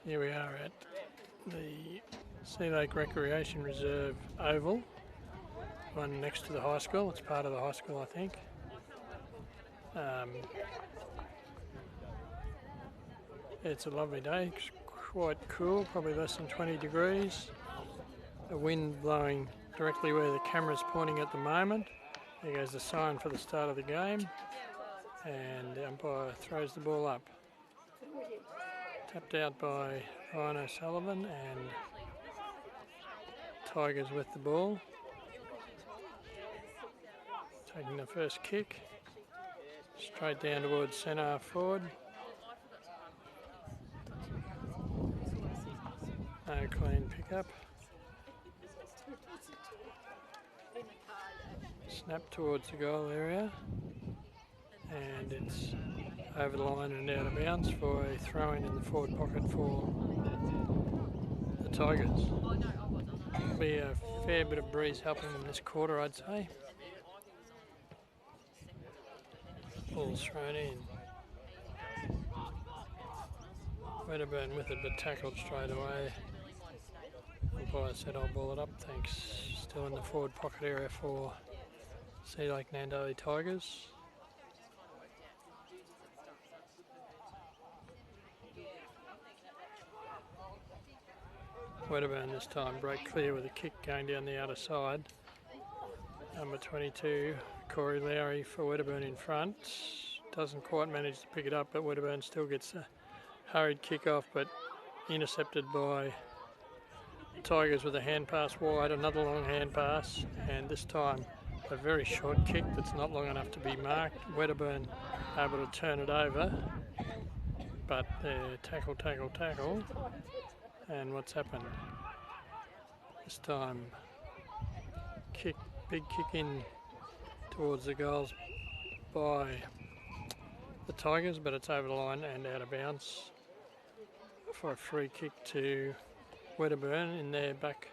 Here we are at the Sea Lake Recreation Reserve Oval, one next to the high school. It's part of the high school, I think. It's a lovely day, it's quite cool, probably less than 20 degrees. The wind blowing directly where the camera's pointing at the moment. There goes the sign for the start of the game, and the umpire throws the ball up. Tapped out by Ryan O'Sullivan, and Tigers with the ball. Taking the first kick, straight down towards centre forward. No clean pickup. Snap towards the goal area, and it's over the line and out of bounds for a throw-in the forward pocket for the Tigers. There'll be a fair bit of breeze helping them this quarter, I'd say. Ball's thrown in. Wedderburn with it, but tackled straight away. Umpire said, "I'll ball it up, thanks." Still in the forward pocket area for Sea Lake Nandaly Tigers. Wedderburn this time break clear with a kick going down the outer side. Number 22, Corey Lowry for Wedderburn in front. Doesn't quite manage to pick it up, but Wedderburn still gets a hurried kick off, but intercepted by Tigers with a hand pass wide, another long hand pass, and this time a very short kick that's not long enough to be marked. Wedderburn able to turn it over, but tackle, and what's happened? This time big kick in towards the goals by the Tigers, but it's over the line and out of bounds for a free kick to Wedderburn in their back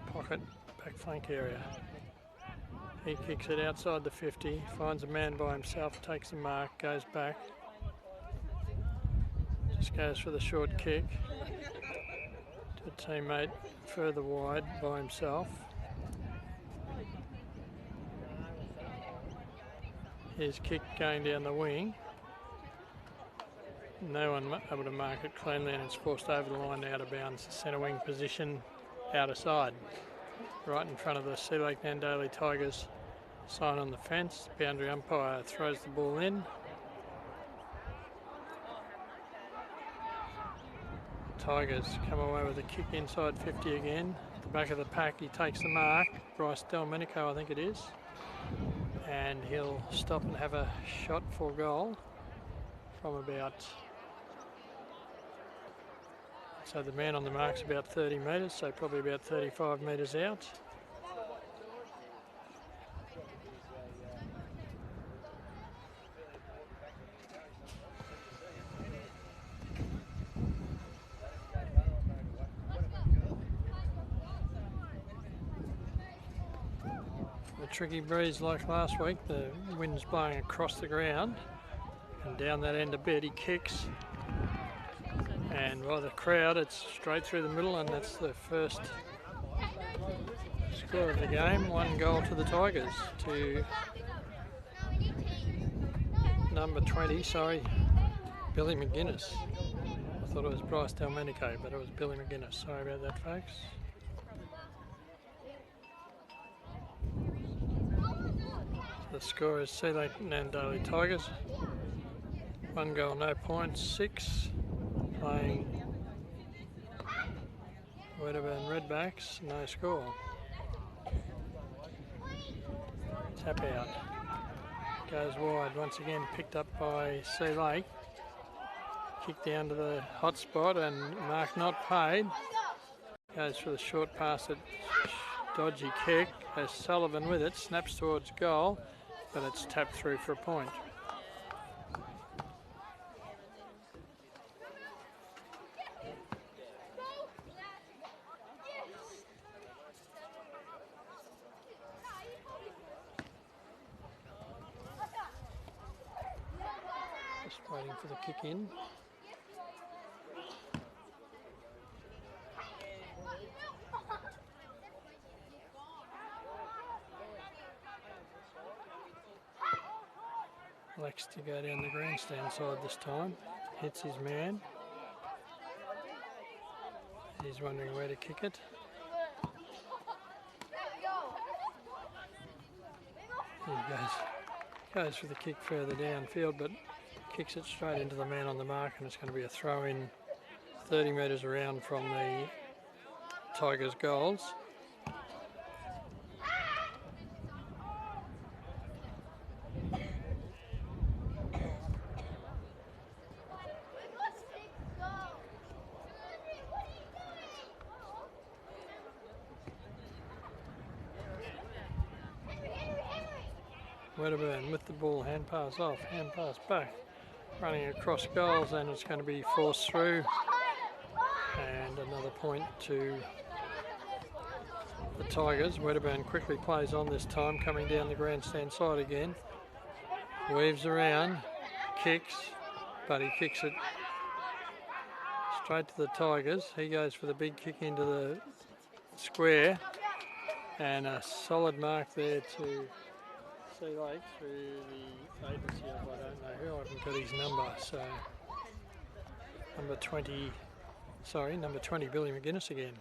pocket, back flank area. He kicks it outside the 50, finds a man by himself, takes the mark, goes back. Just goes for the short kick to a teammate further wide by himself. His kick going down the wing. No one able to mark it cleanly, and it's forced over the line out of bounds. Centre wing position, outer side, right in front of the Sea Lake Nandaly Tigers sign on the fence. Boundary umpire throws the ball in. Tigers come away with a kick inside 50 again. At the back of the pack, he takes the mark. Bryce Delmenico, I think it is. And he'll stop and have a shot for goal from about... So the man on the mark's about 30 metres, so probably about 35 metres out. A tricky breeze like last week. The wind's blowing across the ground and down that end a bit. He kicks. And by the crowd, it's straight through the middle, and that's the first score of the game. 1 goal to the Tigers, to number 20, Billy McGuinness. I thought it was Bryce Delmenico, but it was Billy McGuinness. Sorry about that, folks. The score is Sea Lake Nandaly Tigers. 1 goal, no points. 6. Playing Wedderburn Redbacks, no score. Tap out. Goes wide, once again picked up by Sea Lake. Kick down to the hot spot, and mark not paid. Goes for the short pass, a dodgy kick. O'Sullivan with it, snaps towards goal, but it's tapped through for a point. Waiting for the kick in. Elects to go down the grandstand side this time. Hits his man. He's wondering where to kick it. He goes for the kick further downfield, but kicks it straight into the man on the mark, and it's going to be a throw in 30 metres around from the Tigers' goals. Wedderburn with the ball, hand pass off, hand pass back, running across goals, and it's going to be forced through. And another point to the Tigers. Wedderburn quickly plays on this time, coming down the grandstand side again. Weaves around, kicks, but he kicks it straight to the Tigers. He goes for the big kick into the square, and a solid mark there to Sea Lake through the agency of, I don't know who, I haven't got his number, so number 20, Billy McGuinness again.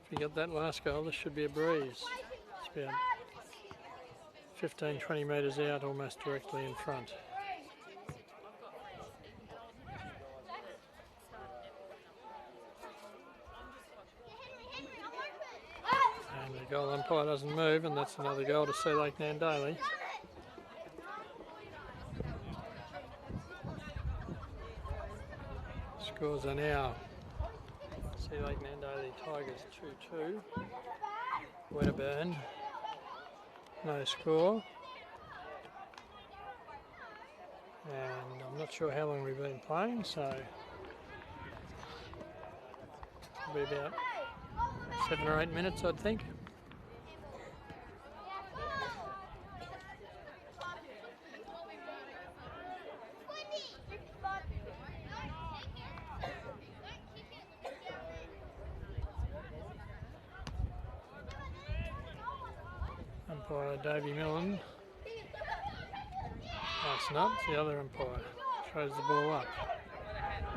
If you got that last goal, this should be a breeze. It's about 15-20 metres out, almost directly in front. And the goal umpire doesn't move, and that's another goal to Sea Lake Nandaly. Scores are now Sea Lake Nandaly Tigers 2-2. Wedderburn, no score. And I'm not sure how long we've been playing, so it'll be about 7 or 8 minutes, I'd think. Umpire Davey Millen. That's not, it's the other umpire. Throws the ball up.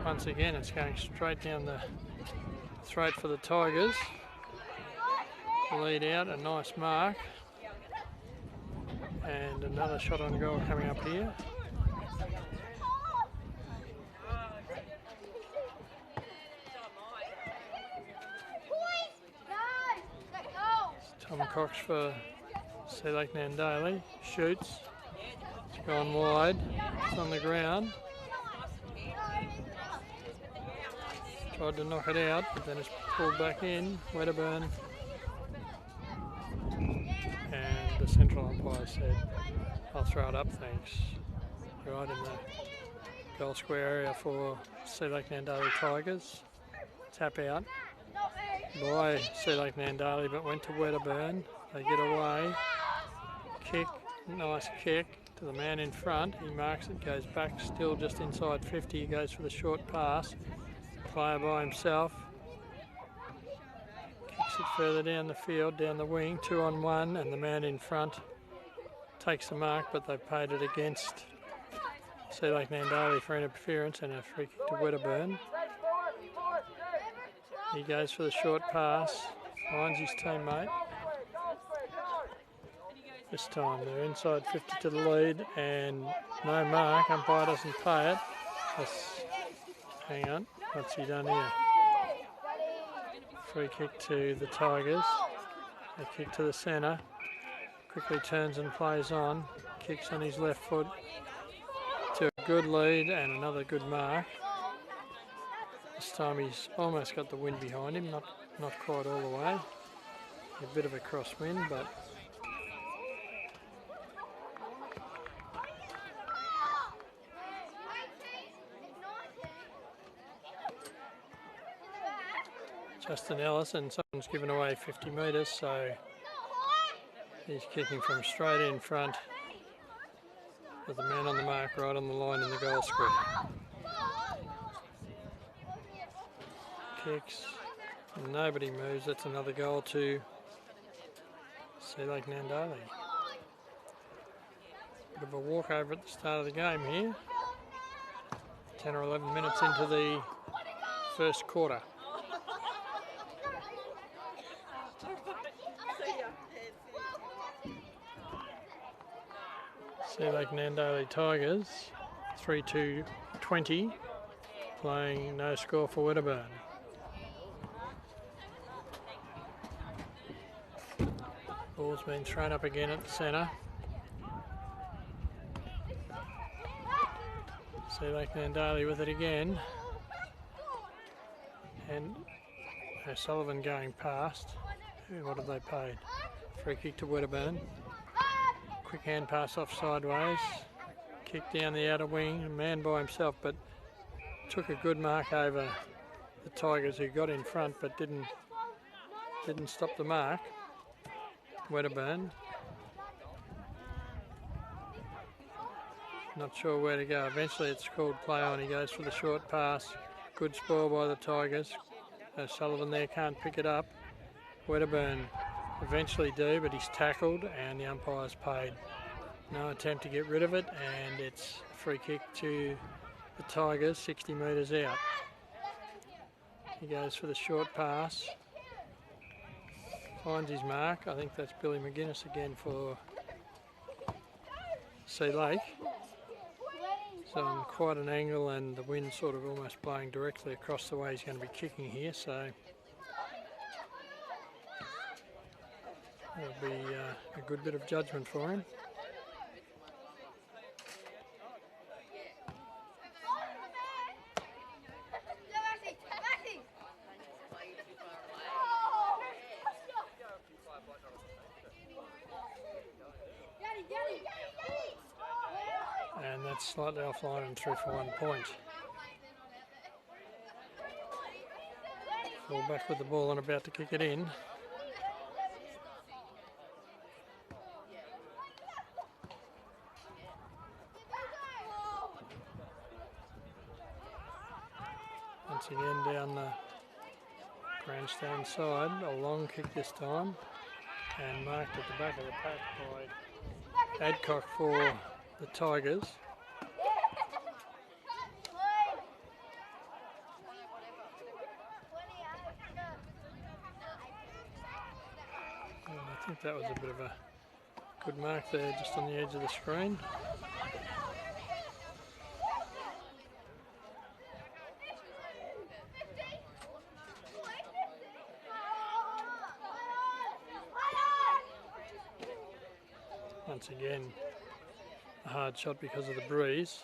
Once again, it's going straight down the throat for the Tigers. Lead out, a nice mark. And another shot on goal coming up here. It's Tom Cox for Sea Lake Nandaly. Shoots. It's gone wide. It's on the ground. Tried to knock it out, but then it's pulled back in. Wedderburn. And the central umpire said, I'll throw it up, thanks. Right in the goal square area for Sea Lake Nandaly Tigers. Tap out by Sea Lake Nandaly, but went to Wedderburn. They get away. Kick, nice kick to the man in front. He marks it, goes back still just inside 50. He goes for the short pass. Player by himself. Kicks it further down the field, down the wing, 2-on-1, and the man in front takes the mark, but they've paid it against Sea Lake Nandaly for interference and a free kick to Wedderburn. He goes for the short pass, finds his teammate. This time they're inside 50 to the lead, and no mark. Umpire doesn't pay it. Hang on, what's he done here? Free kick to the Tigers. A kick to the centre. Quickly turns and plays on. Kicks on his left foot to a good lead and another good mark. This time he's almost got the wind behind him, not quite all the way. A bit of a crosswind, but Justin Ellis, and someone's given away 50 metres, so he's kicking from straight in front with the man on the mark right on the line in the goal square. Kicks, Nobody moves. That's another goal to Sea Lake Nandaly. Bit of a walkover at the start of the game here. 10 or 11 minutes into the first quarter. Sea Lake Nandaly Tigers 3-2-20, playing no score for Wedderburn. Ball's been thrown up again at the centre. Sea Lake Nandaly with it again. And O'Sullivan going past. What have they paid? Free kick to Wedderburn. Quick hand pass off sideways. Kick down the outer wing. A man by himself, but took a good mark over the Tigers, who got in front but didn't stop the mark. Wedderburn. Not sure where to go. Eventually it's called play on. He goes for the short pass. Good spoil by the Tigers. Sullivan there can't pick it up. Wedderburn eventually do, but he's tackled and the umpire's paid. No attempt to get rid of it, and it's a free kick to the Tigers, 60 metres out. He goes for the short pass. Finds his mark. I think that's Billy McGuinness again for Sea Lake. So on quite an angle, and the wind sort of almost blowing directly across the way he's going to be kicking here, so that'll be a good bit of judgment for him. And that's slightly offline and through for 1 point. Full back with the ball and about to kick it in. Once again down the grandstand side, a long kick this time, and marked at the back of the pack by Adcock for the Tigers. And I think that was a bit of a good mark there, just on the edge of the screen. Once again, a hard shot because of the breeze.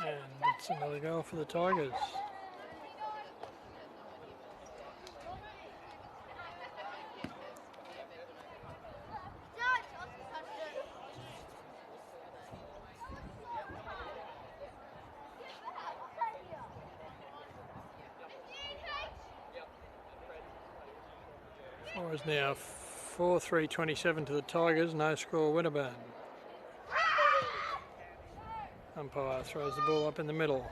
And that's another goal for the Tigers. Score is now 4-3-27 to the Tigers, no score Wedderburn. Umpire throws the ball up in the middle.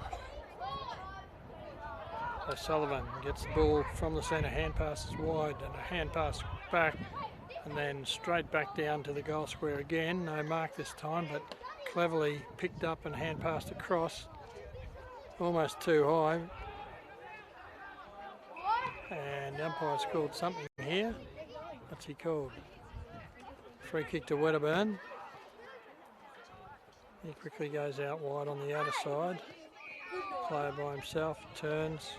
O'Sullivan gets the ball from the centre, hand passes wide, and a hand pass back, and then straight back down to the goal square again. No mark this time, but cleverly picked up and hand passed across, almost too high. And the umpire's called something here. What's he called? Free kick to Wedderburn. He quickly goes out wide on the outer side. Player by himself, turns,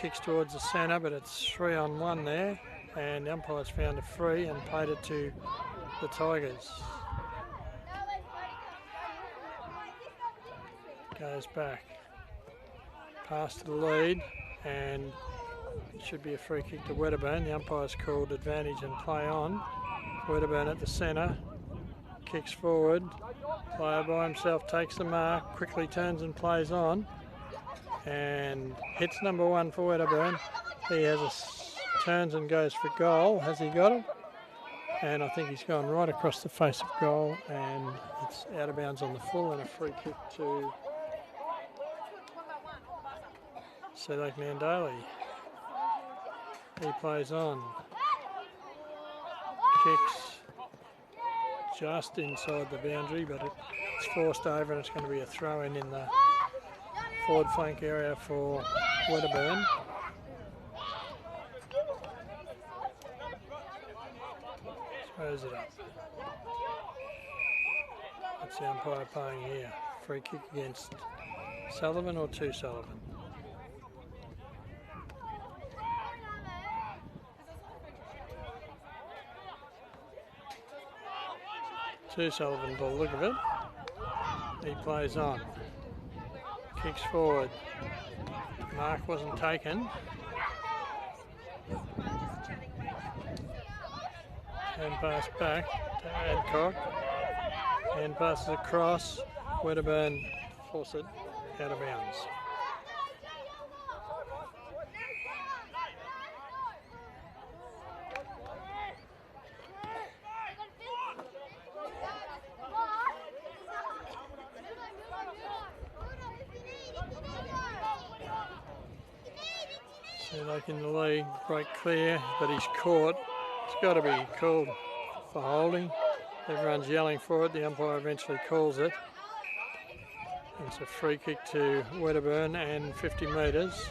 kicks towards the centre, but it's 3-on-1 there. And the umpire's found a free and paid it to the Tigers. Goes back. Pass to the lead, and it should be a free kick to Wedderburn. The umpire's called advantage and play on. Wedderburn at the centre. kicks forward. Player by himself takes the mark, quickly turns and plays on, and hits number 1 for Wedderburn. He turns and goes for goal. Has he got it? And I think he's gone right across the face of goal, and it's out of bounds on the full, and a free kick to Nandaly. He plays on. Kicks just inside the boundary, but it's forced over, and it's going to be a throw-in in the forward flank area for Wedderburn. Throws it up. What's the umpire playing here? Free kick against Sullivan or to Sullivan? To Sullivan by the look of it. He plays on. Kicks forward. Mark wasn't taken. Hand pass back to Adcock. Hand passes across. Wedderburn force it out of bounds. So like in the lead, break clear, but he's caught. It's got to be called for holding. Everyone's yelling for it. The umpire eventually calls it. It's a free kick to Wedderburn and 50 metres.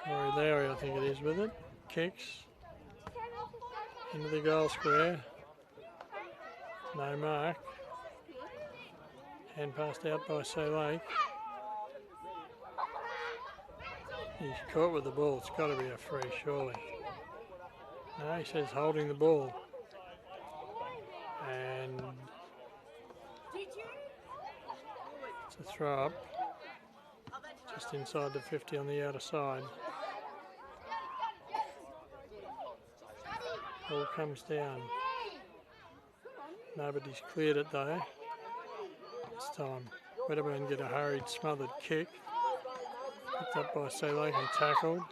Corey Lowry, I think it is, with it. Kicks into the goal square. No mark. Hand passed out by Lake. He's caught with the ball. It's got to be a free, surely. No, he says holding the ball. And it's a throw up. Just inside the 50 on the outer side. Ball comes down. Nobody's cleared it though. This time Wedderburn get a hurried, smothered kick. Picked up by Lake and tackled.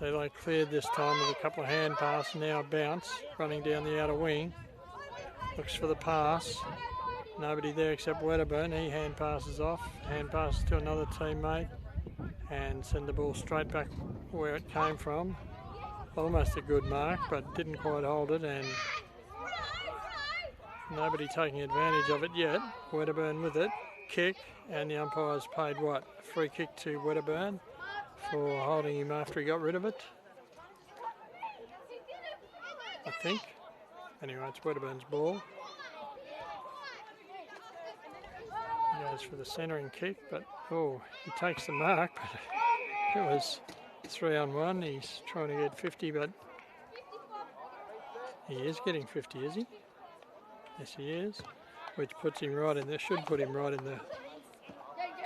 Lake cleared this time with a couple of hand passes, now a bounce, running down the outer wing. Looks for the pass. Nobody there except Wedderburn. He hand passes off, hand passes to another teammate, and send the ball straight back where it came from. Almost a good mark, but didn't quite hold it, and nobody taking advantage of it yet. Wedderburn with it, kick, and the umpire's paid what? A free kick to Wedderburn for holding him after he got rid of it, I think. Anyway, it's Wedderburn's ball. He goes for the centering kick, but he takes the mark, but it was 3-on-1. He's trying to get 50, but he is getting 50, is he? Yes, he is. Which puts him right in there, should put him right in the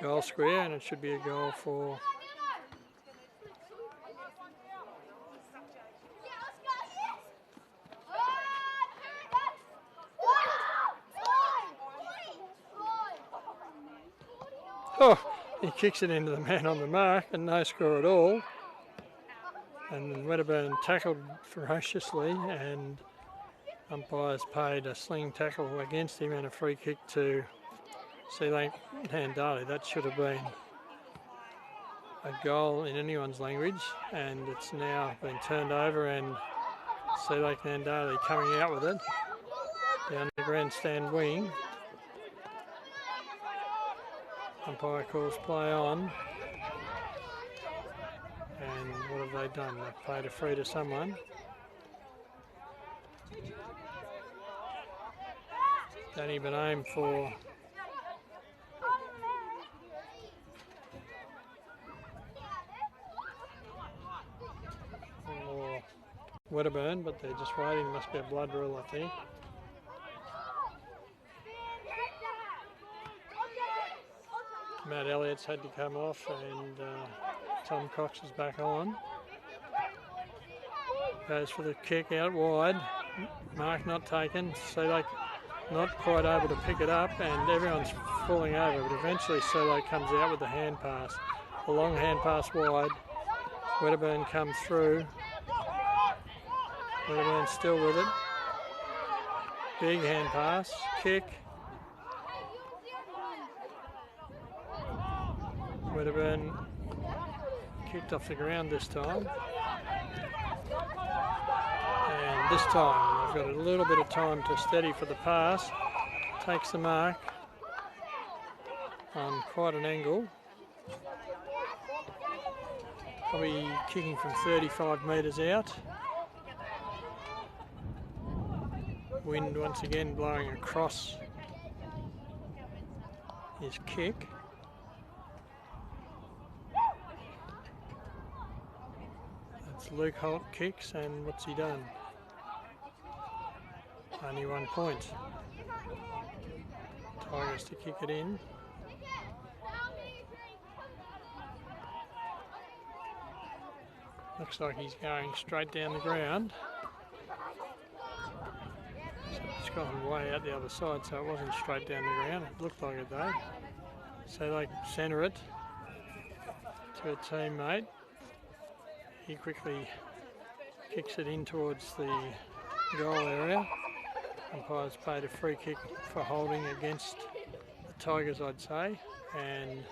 goal square, and it should be a goal for he kicks it into the man on the mark, and no score at all. And Wedderburn tackled ferociously, and umpires paid a sling tackle against him and a free kick to Nandaly. That should have been a goal in anyone's language, and it's now been turned over, and Nandaly coming out with it down the grandstand wing. Umpire calls play on. And what have they done? They've played a free to someone. Don't even aim for Wedderburn, but they're just waiting. It must be a blood rule, I think. Matt Elliott's had to come off, and Tom Cox is back on. Goes for the kick out wide. Mark not taken, so like not quite able to pick it up, and everyone's falling over, but eventually Solo comes out with the hand pass. A long hand pass wide. Wedderburn come through. Wedderburn still with it. Big hand pass, kick. Wedderburn kicked off the ground this time. And this time they've got a little bit of time to steady for the pass. Takes the mark on quite an angle. Probably kicking from 35 metres out. Wind once again blowing across his kick. That's Luke Holt kicks, and what's he done? Only 1 point. Tigers to kick it in. Looks like he's going straight down the ground. So it's gone way out the other side, so it wasn't straight down the ground. It looked like it though. So they centre it to a teammate. He quickly kicks it in towards the goal area. Umpires paid a free kick for holding against the Tigers, I'd say. And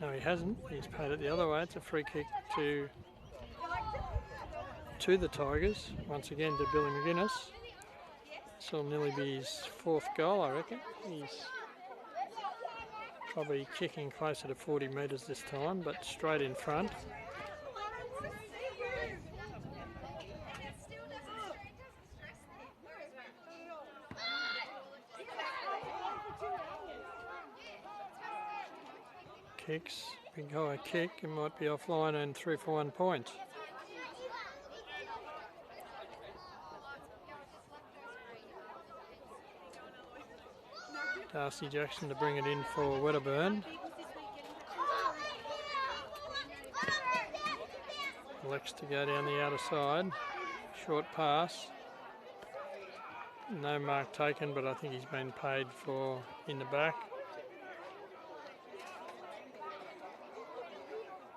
no, he hasn't. He's paid it the other way. It's a free kick to the Tigers. Once again to Billy McGuinness. This will nearly be his 4th goal, I reckon. He's probably kicking closer to 40 metres this time, but straight in front. Kicks, big high kick, and might be offline and through for 1 point. Darcy Jackson to bring it in for Wedderburn. Lex to go down the outer side. Short pass. No mark taken, but I think he's been paid for in the back.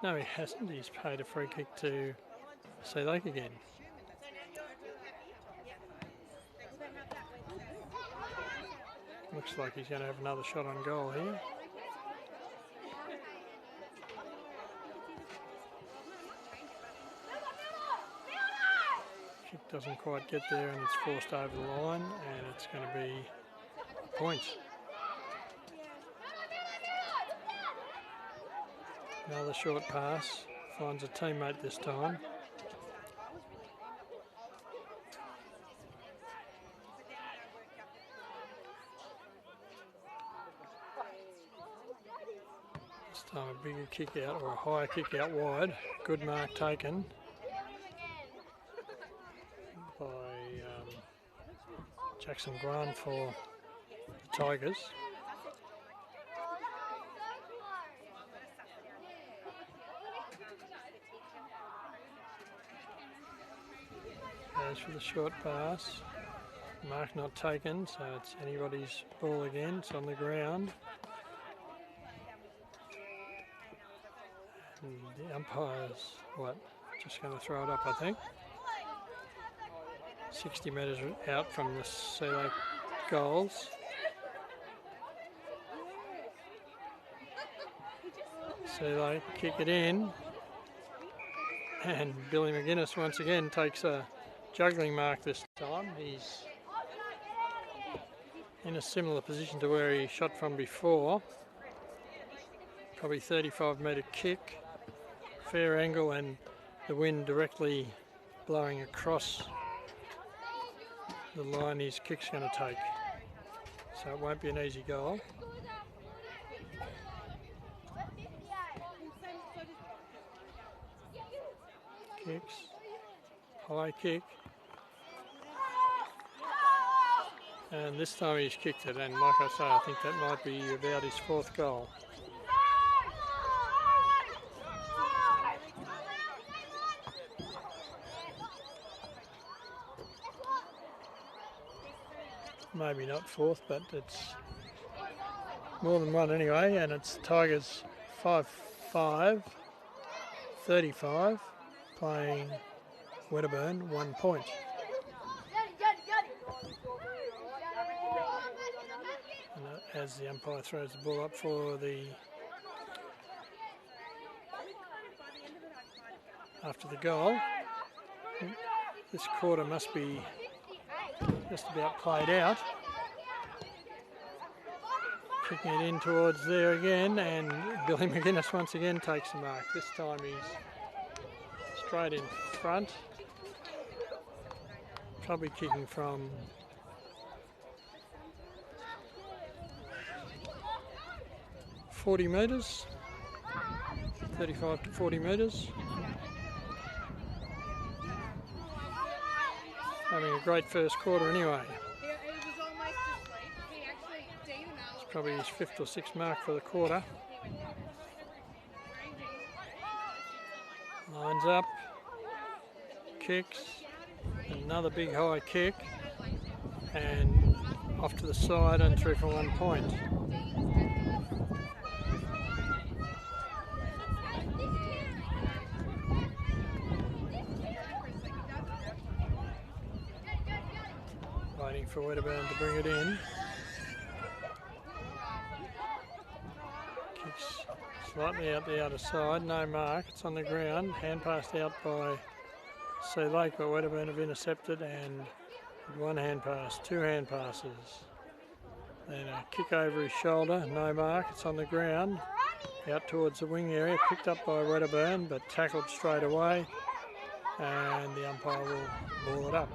No, he hasn't. He's paid a free kick to Sea Lake again. Looks like he's going to have another shot on goal here. Kick doesn't quite get there, and it's forced over the line, and it's going to be a point. Another short pass, finds a teammate this time. This time a bigger kick out, or a higher kick out wide. Good mark taken by Jackson Grant for the Tigers. Goes for the short pass. Mark not taken, so it's anybody's ball again. It's on the ground. And the umpire's, just going to throw it up, I think. 60 metres out from the Sea Lake goals. Sea Lake kick it in. And Billy McGuinness once again takes a juggling mark this time. He's in a similar position to where he shot from before. Probably 35-metre kick. Fair angle, and the wind directly blowing across the line his kick's going to take. So it won't be an easy goal. Kicks. High kick. And this time he's kicked it, and like I say, I think that might be about his 4th goal. Maybe not 4th, but it's more than one anyway, and it's Tigers 5-5, 35, playing Wedderburn 1 point. And as the umpire throws the ball up for after the goal, this quarter must be just about played out. Kicking it in towards there again, and Billy McGuinness once again takes the mark. This time he's straight in front. Probably kicking from 40 metres, 35 to 40 metres. Having a great first quarter anyway. It's probably his 5th or 6th mark for the quarter. Lines up, kicks, another big high kick, and off to the side and through for 1 point. Waiting for Wedderburn to bring it in. Kicks slightly out the other side, no mark, it's on the ground. Hand passed out by Sea Lake, but Wedderburn have intercepted, and 1 hand pass, 2 hand passes. Then a kick over his shoulder, no mark, it's on the ground. Out towards the wing area, picked up by Wedderburn, but tackled straight away, and the umpire will ball it up.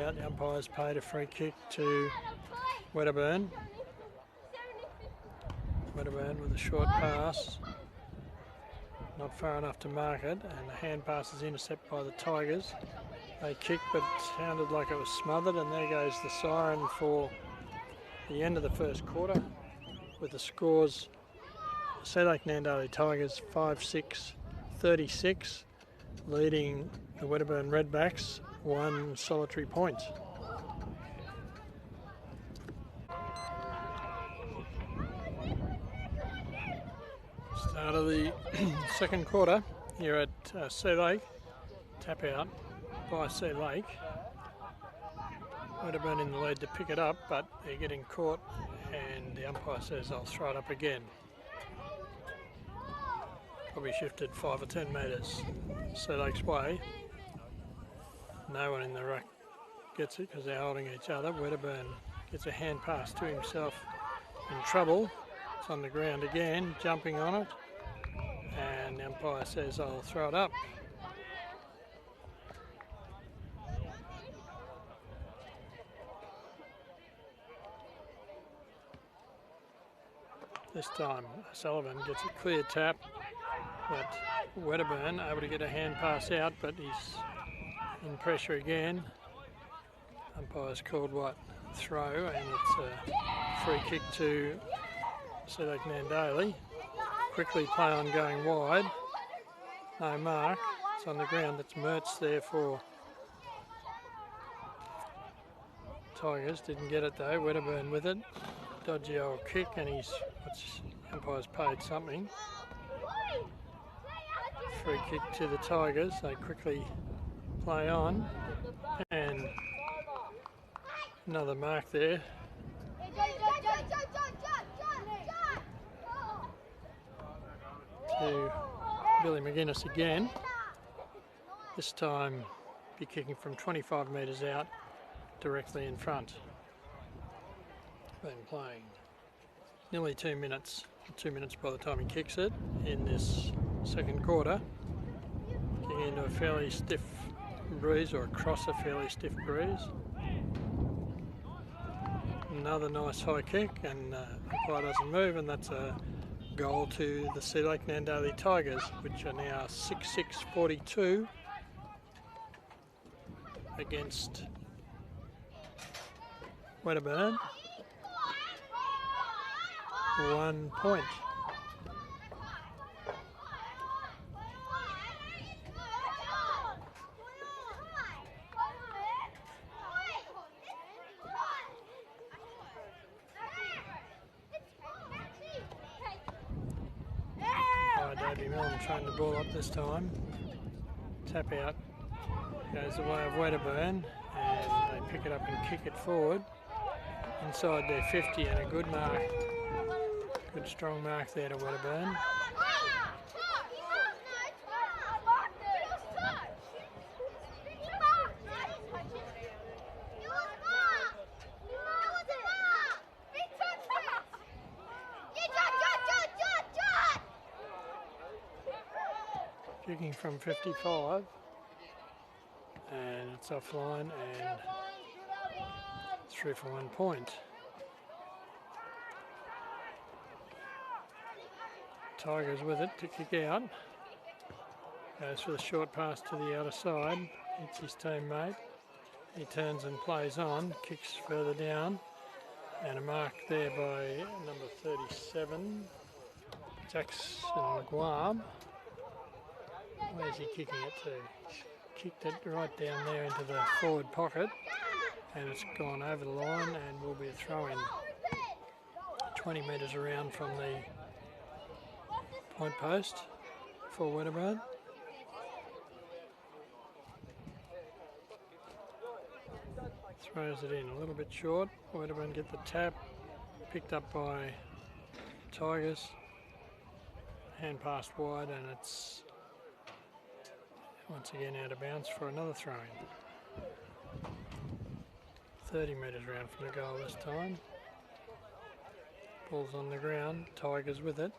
Out, the umpire's paid a free kick to Wedderburn. Wedderburn with a short pass, not far enough to mark it, and the hand pass is intercepted by the Tigers. They kicked, but it sounded like it was smothered, and there goes the siren for the end of the first quarter, with the scores: Sea Lake Nandaly Tigers 5-6, 36, leading the Wedderburn Redbacks 1 solitary point. Start of the second quarter here at Sea Lake. Tap out by Sea Lake. Wedderburn in the lead to pick it up, but they're getting caught, and the umpire says I'll throw it up again. Probably shifted 5 or 10 metres Sea Lake's way. No one in the ruck gets it because they're holding each other. Wedderburn gets a hand pass to himself in trouble. It's on the ground again, jumping on it, and the umpire says I'll throw it up. This time Sullivan gets a clear tap, but Wedderburn able to get a hand pass out, but he's in pressure again. Umpire's called what? Throw, and it's a free kick to Sea Lake Nandaly. Quickly play on going wide. No mark. It's on the ground. That's Mertz there for Tigers. Didn't get it though. Wedderburn with it. Dodgy old kick, and umpire's paid something. Free kick to the Tigers. They quickly play on, and another mark there. To Billy McGuinness again. This time be kicking from 25 metres out, directly in front. Been playing nearly 2 minutes. 2 minutes by the time he kicks it in this second quarter. Kicking into a fairly stiff breeze, or across a fairly stiff breeze. another nice high kick, and umpire doesn't move, and that's a goal to the Sea Lake Nandaly Tigers, which are now 6-6-42 against Wedderburn. 1 point. Trying the ball up this time. Tap out goes the way of Wedderburn, and they pick it up and kick it forward inside their 50, and a good mark. Good strong mark there to Wedderburn. Kicking from 55, and it's offline, and through for 1 point. Tigers with it to kick out. Goes for the short pass to the outer side. Hits his teammate. He turns and plays on. Kicks further down, and a mark there by number 37, Jackson Guam. Where's he kicking it to? Kicked it right down there into the forward pocket, and it's gone over the line and will be a throw-in 20 metres around from the point post for Wedderburn. Throws it in a little bit short. Wedderburn get the tap, picked up by Tigers. Hand passed wide, and it's once again out of bounds for another throw-in. 30 metres round from the goal this time. Ball's on the ground, Tigers with it.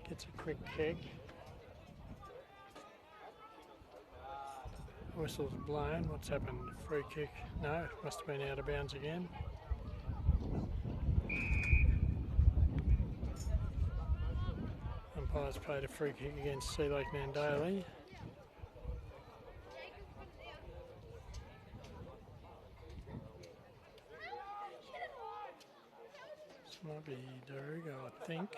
Gets a quick kick. Whistle's blown. What's happened? Free kick? No, must have been out of bounds again. Umpires played a free kick against Sea Lake Nandaly. Might be Daruga, I think.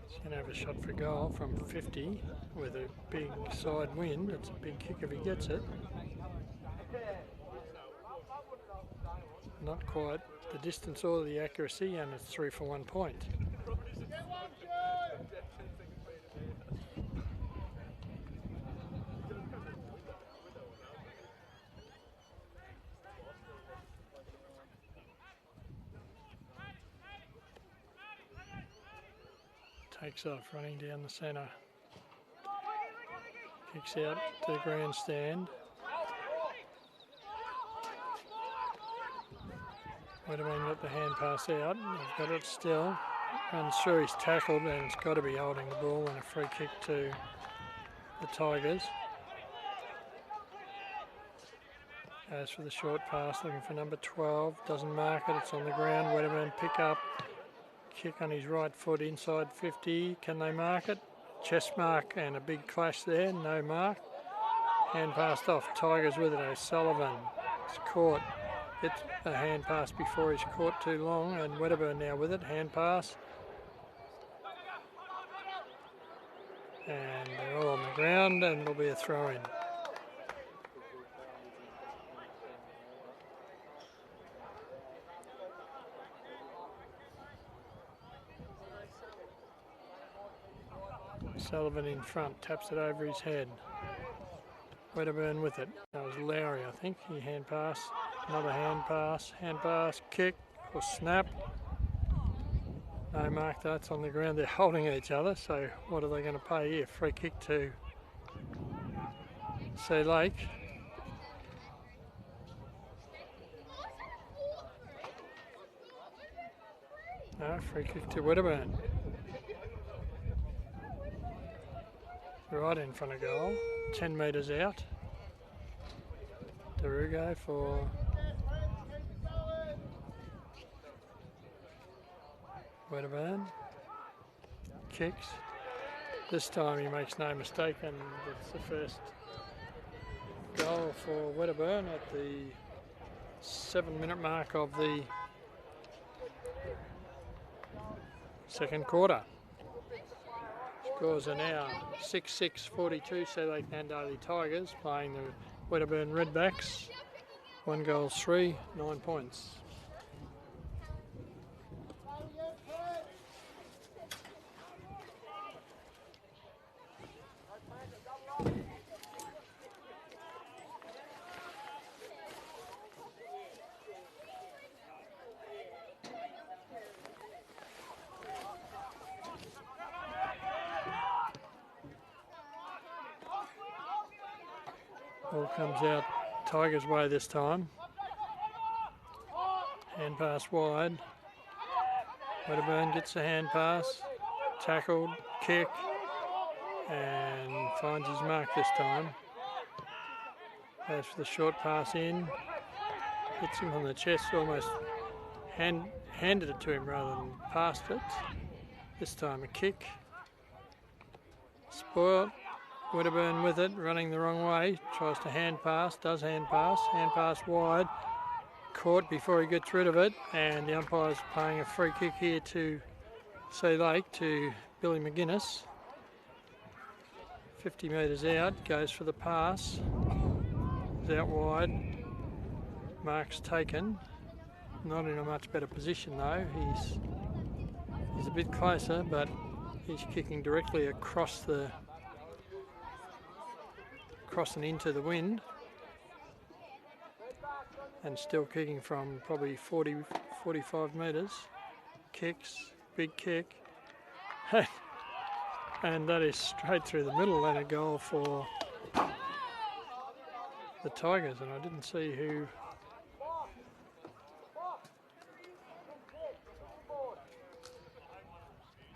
He's going to have a shot for goal from 50 with a big side wind. It's a big kick if he gets it. Not quite the distance or the accuracy, and it's 3 for 1 point. Takes off, running down the centre. Kicks out to the grandstand. Wedderburn got the hand pass out. He's got it still. Runs through, he's tackled, and it's got to be holding the ball, and a free kick to the Tigers. Goes for the short pass, looking for number 12. Doesn't mark it, it's on the ground. Wedderburn pick up. Kick on his right foot inside 50. Can they mark it? Chest mark and a big clash there. No mark. Hand passed off. Tigers with it. O'Sullivan is caught. Gets a hand pass before he's caught too long, and Wedderburn now with it. Hand pass. And they're all on the ground, and it'll be a throw-in. Sullivan in front, taps it over his head. Wedderburn with it. That was Lowry, I think. He hand pass, another hand pass, kick or snap. No mark, that's on the ground. They're holding each other, so what are they going to pay here? Free kick to Sea Lake. No, free kick to Wedderburn. Right in front of goal, 10 metres out. Daruga for Wedderburn kicks. This time he makes no mistake, and it's the first goal for Wedderburn at the 7-minute mark of the second quarter. Scores are now 6-6-42, Sea Lake Nandaly Tigers playing the Wedderburn Redbacks. 1 goal, 3, 9 points. Ball comes out Tigers' way this time. Hand pass wide. Wedderburn gets a hand pass. Tackled, kick, and finds his mark this time. Goes for the short pass in. Hits him on the chest, almost handed it to him rather than passed it. This time a kick. Spoiled. Wedderburn with it, running the wrong way, tries to hand pass wide, caught before he gets rid of it, and the umpire's playing a free kick here to Sea Lake, to Billy McGuinness. 50 metres out, goes for the pass, is out wide, mark's taken, not in a much better position though, he's a bit closer, but he's kicking directly crossing into the wind, and still kicking from probably 40-45 metres. Kicks, big kick, and that is straight through the middle, and a goal for the Tigers, and I didn't see who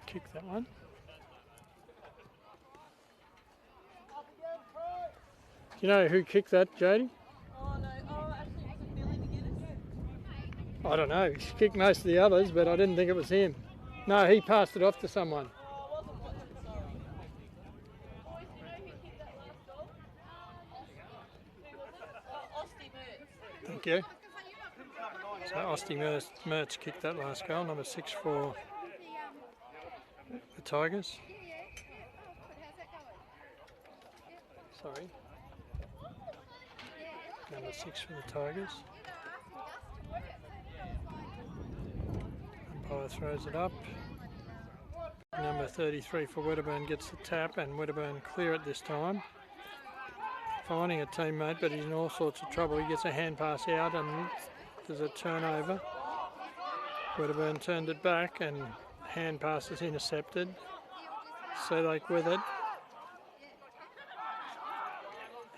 kicked that one. Do you know who kicked that, Jody? Oh no, actually was it Billy McGuinness? I don't know, he kicked most of the others, but I didn't think it was him. No, he passed it off to someone. Oh, it wasn't, sorry. Boys, do you know who kicked that last goal? Who was it? Osty Mertz. Thank you. So Osty Mertz kicked that last goal, number 6 for the Tigers. Sorry. Number 6 for the Tigers. Umpire throws it up. Number 33 for Wedderburn gets the tap, and Wedderburn clear it this time. Finding a teammate, but he's in all sorts of trouble. He gets a hand pass out and there's a turnover. Wedderburn turned it back and hand pass is intercepted. Sea Lake with it.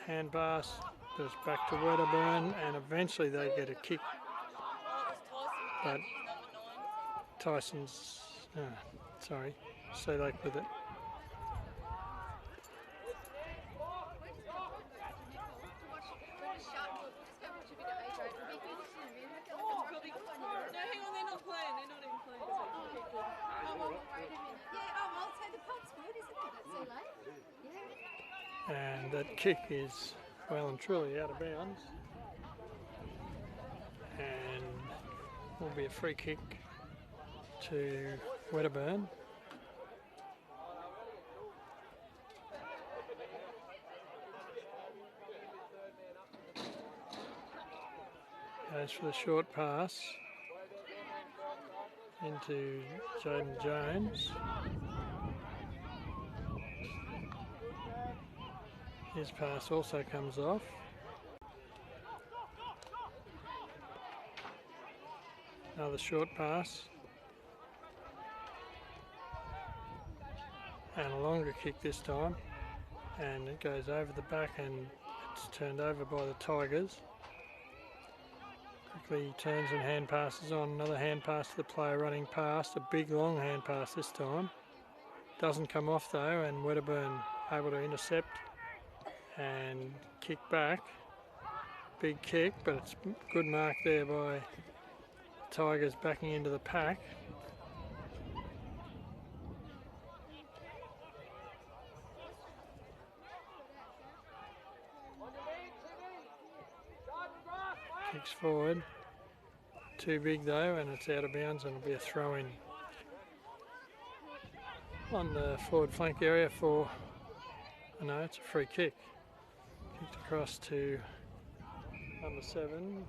Hand pass goes back to Wedderburn, and eventually they get a kick. But Tyson's, Sea Lake with it. No, hang on, they're not playing. They're not even playing. Oh, well, wait a minute. Yeah, oh, well, so the pub's good, isn't it? That's so late. Yeah. And that kick is well and truly out of bounds. And will be a free kick to Wedderburn. Goes for the short pass into Jaden Jones. His pass also comes off. Another short pass. And a longer kick this time. And it goes over the back and it's turned over by the Tigers. Quickly turns and hand passes on. Another hand pass to the player running past. A big long hand pass this time. Doesn't come off though, and Wedderburn able to intercept and kick back. Big kick, but it's good mark there by Tigers backing into the pack. Kicks forward. Too big though, and it's out of bounds, and it'll be a throw in on the forward flank area for. Oh no, it's a free kick. Kicked across to number 7,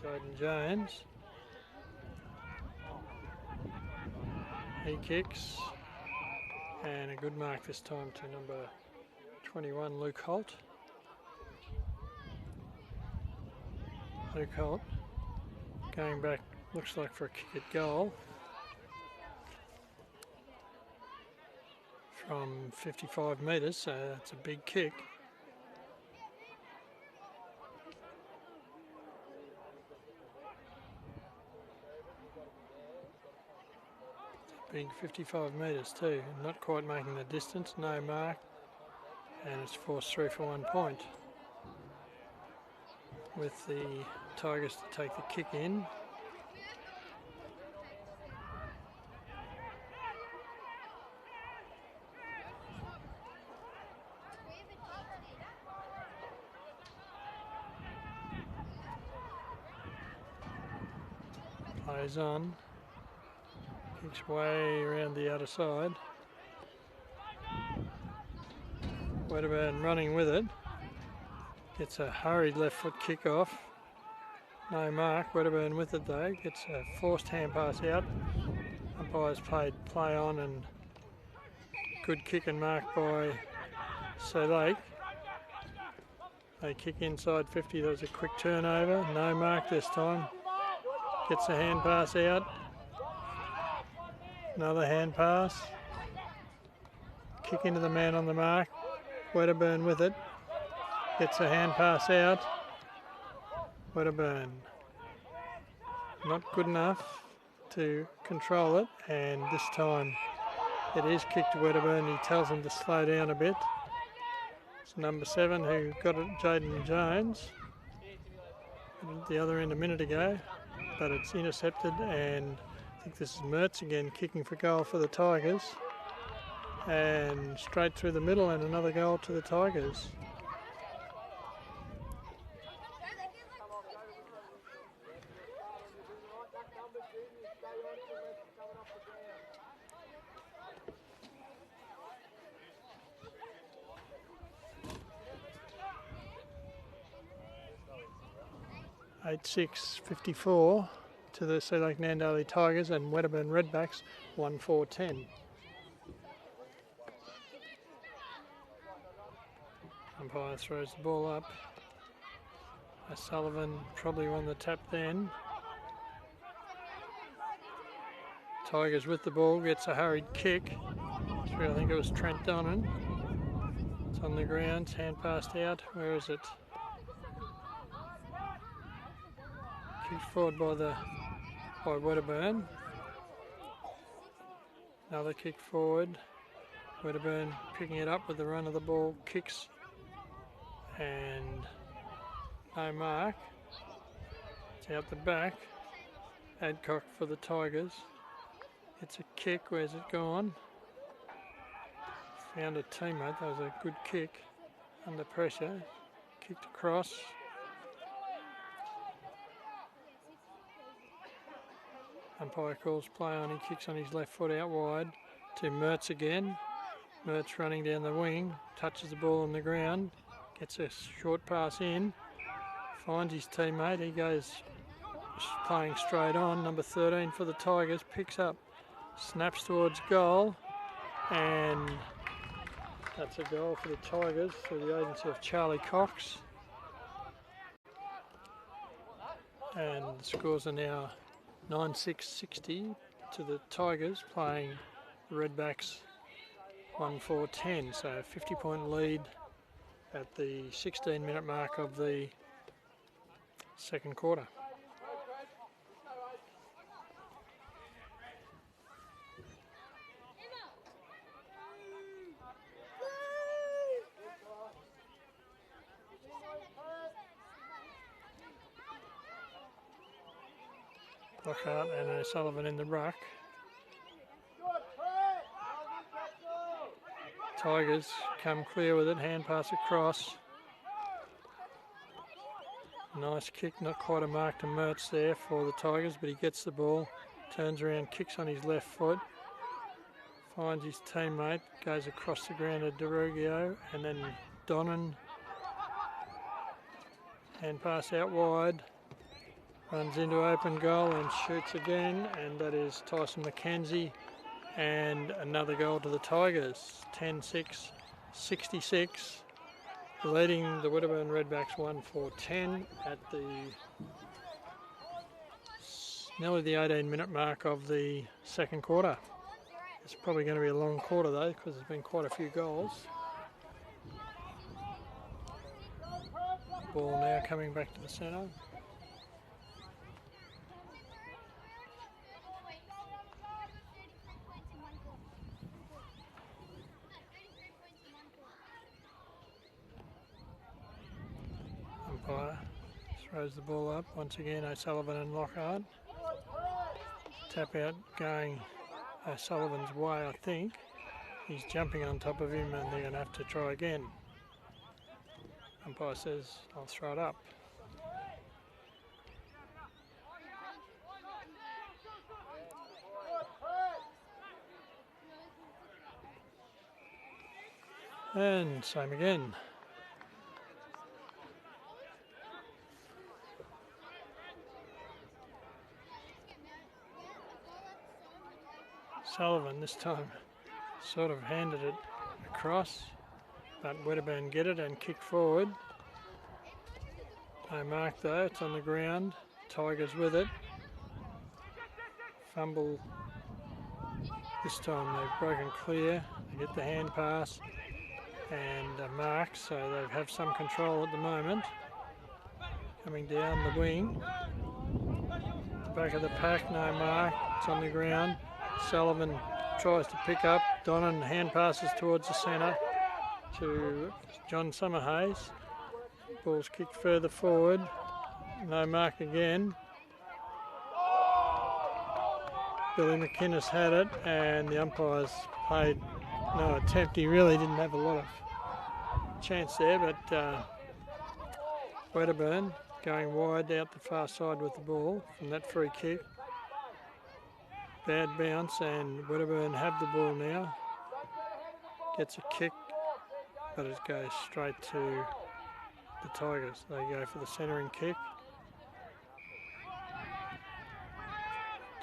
Jaden Jones. He kicks, and a good mark this time to number 21, Luke Holt. Luke Holt going back, looks like for a kick at goal from 55 metres, so that's a big kick. Big 55 metres too, not quite making the distance, no mark, and it's forced through for 1 point. With the Tigers to take the kick in. Plays on. Kicks way around the other side. Wedderburn running with it. Gets a hurried left foot kick off. No mark. Wedderburn with it though. Gets a forced hand pass out. Umpires played play on, and good kick and mark by Sea Lake. They kick inside 50. There was a quick turnover. No mark this time. Gets a hand pass out. Another hand pass. Kick into the man on the mark. Wedderburn with it. Gets a hand pass out. Wedderburn not good enough to control it, and this time it is kicked to Wedderburn. He tells him to slow down a bit. It's number 7 who got it, Jaden Jones. At the other end a minute ago, but it's intercepted, and I think this is Mertz again kicking for goal for the Tigers. And straight through the middle, and another goal to the Tigers. Eight 6:54 to the Sea Lake Nandaly Tigers, and Wedderburn Redbacks 1-4-10. Umpire throws the ball up. Sullivan probably won the tap then. Tigers with the ball, gets a hurried kick. I think it was Trent Donnan. It's on the ground, hand passed out. Where is it? Kicked forward by Wedderburn. Another kick forward. Wedderburn picking it up with the run of the ball, kicks, and no mark. It's out the back. Adcock for the Tigers. It's a kick. Where's it gone? Found a teammate. That was a good kick under pressure. Kicked across. Umpire calls play on. He kicks on his left foot out wide to Mertz again. Mertz running down the wing. Touches the ball on the ground. Gets a short pass in. Finds his teammate. He goes playing straight on. Number 13 for the Tigers. Picks up. Snaps towards goal. And that's a goal for the Tigers through the agency of Charlie Cox. And the scores are now 9-6-60 to the Tigers, playing the Redbacks 1-4-10. So a 50-point lead at the 16-minute mark of the second quarter. Lockhart and O'Sullivan in the ruck. Tigers come clear with it, hand pass across. Nice kick, not quite a mark to Mertz there for the Tigers, but he gets the ball, turns around, kicks on his left foot, finds his teammate, goes across the ground to DeRugio, and then Donnan, hand pass out wide, runs into open goal and shoots again, and that is Tyson McKenzie, and another goal to the Tigers, 10-6, 66. Leading the Wedderburn Redbacks 1-4-10 at the nearly the 18-minute mark of the second quarter. It's probably going to be a long quarter though, because there's been quite a few goals. Ball now coming back to the centre. Umpire throws the ball up once again. O'Sullivan and Lockhart. Tap out going O'Sullivan's way, I think. He's jumping on top of him and they're going to have to try again. Umpire says, I'll throw it up. And same again. Sullivan this time sort of handed it across, but Wedderburn get it and kick forward. No mark though, it's on the ground. Tigers with it. Fumble. This time they've broken clear. They get the hand pass and a mark, so they have some control at the moment. Coming down the wing. Back of the pack, no mark. It's on the ground. Sullivan tries to pick up. Donnan hand passes towards the centre to John Summerhays. Ball's kicked further forward. No mark again. Billy McInnes had it and the umpires paid no attempt. He really didn't have a lot of chance there, but Wedderburn going wide out the far side with the ball from that free kick. Bad bounce and Wedderburn have the ball now. Gets a kick, but it goes straight to the Tigers. They go for the centering kick.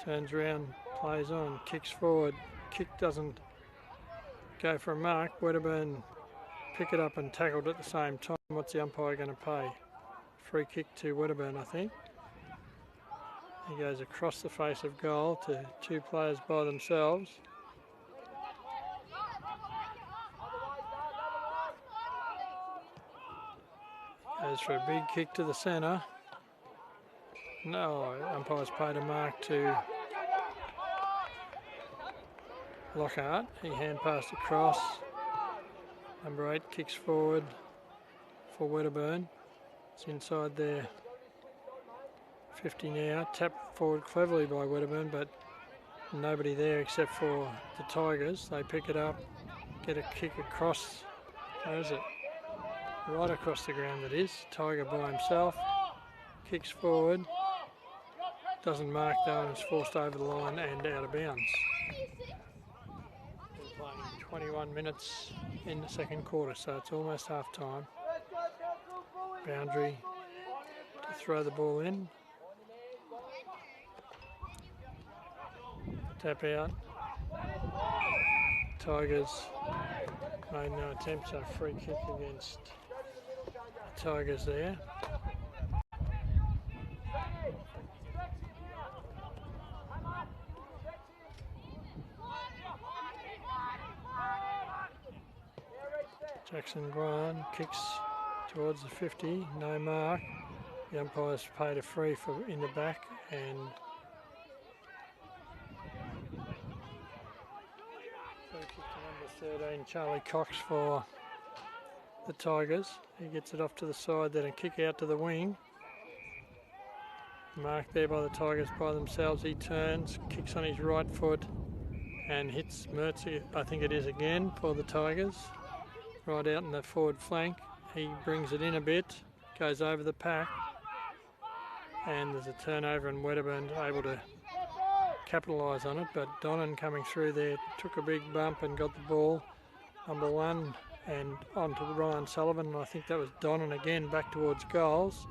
Turns around, plays on, kicks forward. Kick doesn't go for a mark. Wedderburn pick it up and tackled at the same time. What's the umpire going to pay? Free kick to Wedderburn, I think. He goes across the face of goal to two players by themselves. Goes for a big kick to the centre. No, umpire's paid a mark to Lockhart. He hand passed across. Number 8 kicks forward for Wedderburn. It's inside there. 50 now, tapped forward cleverly by Wedderburn, but nobody there except for the Tigers. They pick it up, get a kick across, where is it? Right across the ground it is. Tiger by himself, kicks forward, doesn't mark though and is forced over the line and out of bounds. We're playing 21 minutes in the second quarter, so it's almost half time. Boundary to throw the ball in. Tap out. Tigers made no attempt, so free kick against the Tigers there. Jackson Grant kicks towards the 50, no mark. The umpire's paid a free for in the back and kick to number 13, Charlie Cox for the Tigers. He gets it off to the side, then a kick out to the wing. Marked there by the Tigers by themselves. He turns, kicks on his right foot and hits Mertz, I think it is again, for the Tigers. Right out in the forward flank. He brings it in a bit, goes over the pack, and there's a turnover and Wedderburn able to capitalise on it, but Donnan coming through there took a big bump and got the ball, number 1, and on to Ryan Sullivan, and I think that was Donnan again back towards goals,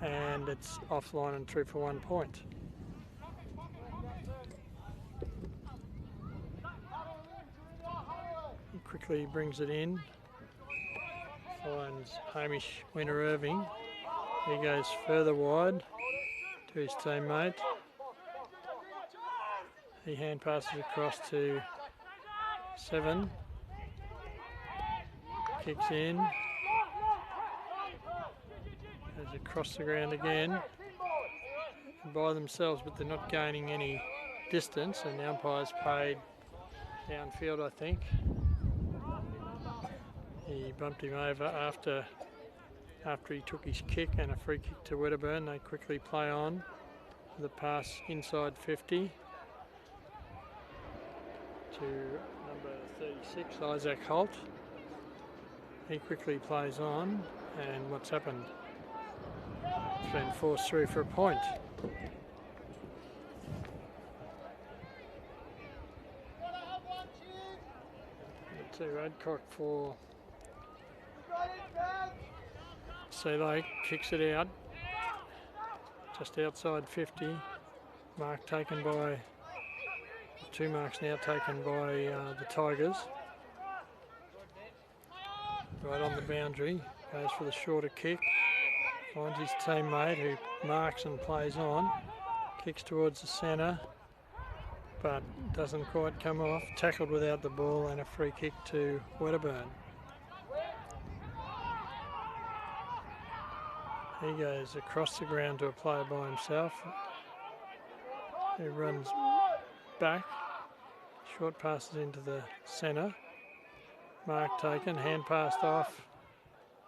and it's offline and through for 1 point. He quickly brings it in, finds Hamish Winter-Irving. He goes further wide to his teammate. He hand passes across to 7. Kicks in. Goes across the ground again. By themselves, but they're not gaining any distance, and the umpire's paid downfield, I think. He bumped him over after he took his kick, and a free kick to Wedderburn. They quickly play on with a pass inside 50 to number 36, Isaac Holt. He quickly plays on, and what's happened? It's been forced through for a point. To Adcock for Sea Lake, kicks it out just outside 50. Mark taken by 2 marks now taken by the Tigers. Right on the boundary, goes for the shorter kick, finds his teammate who marks and plays on, kicks towards the centre, but doesn't quite come off. Tackled without the ball, and a free kick to Wedderburn. He goes across the ground to a player by himself, who runs back. Short passes into the centre. Mark taken, hand passed off.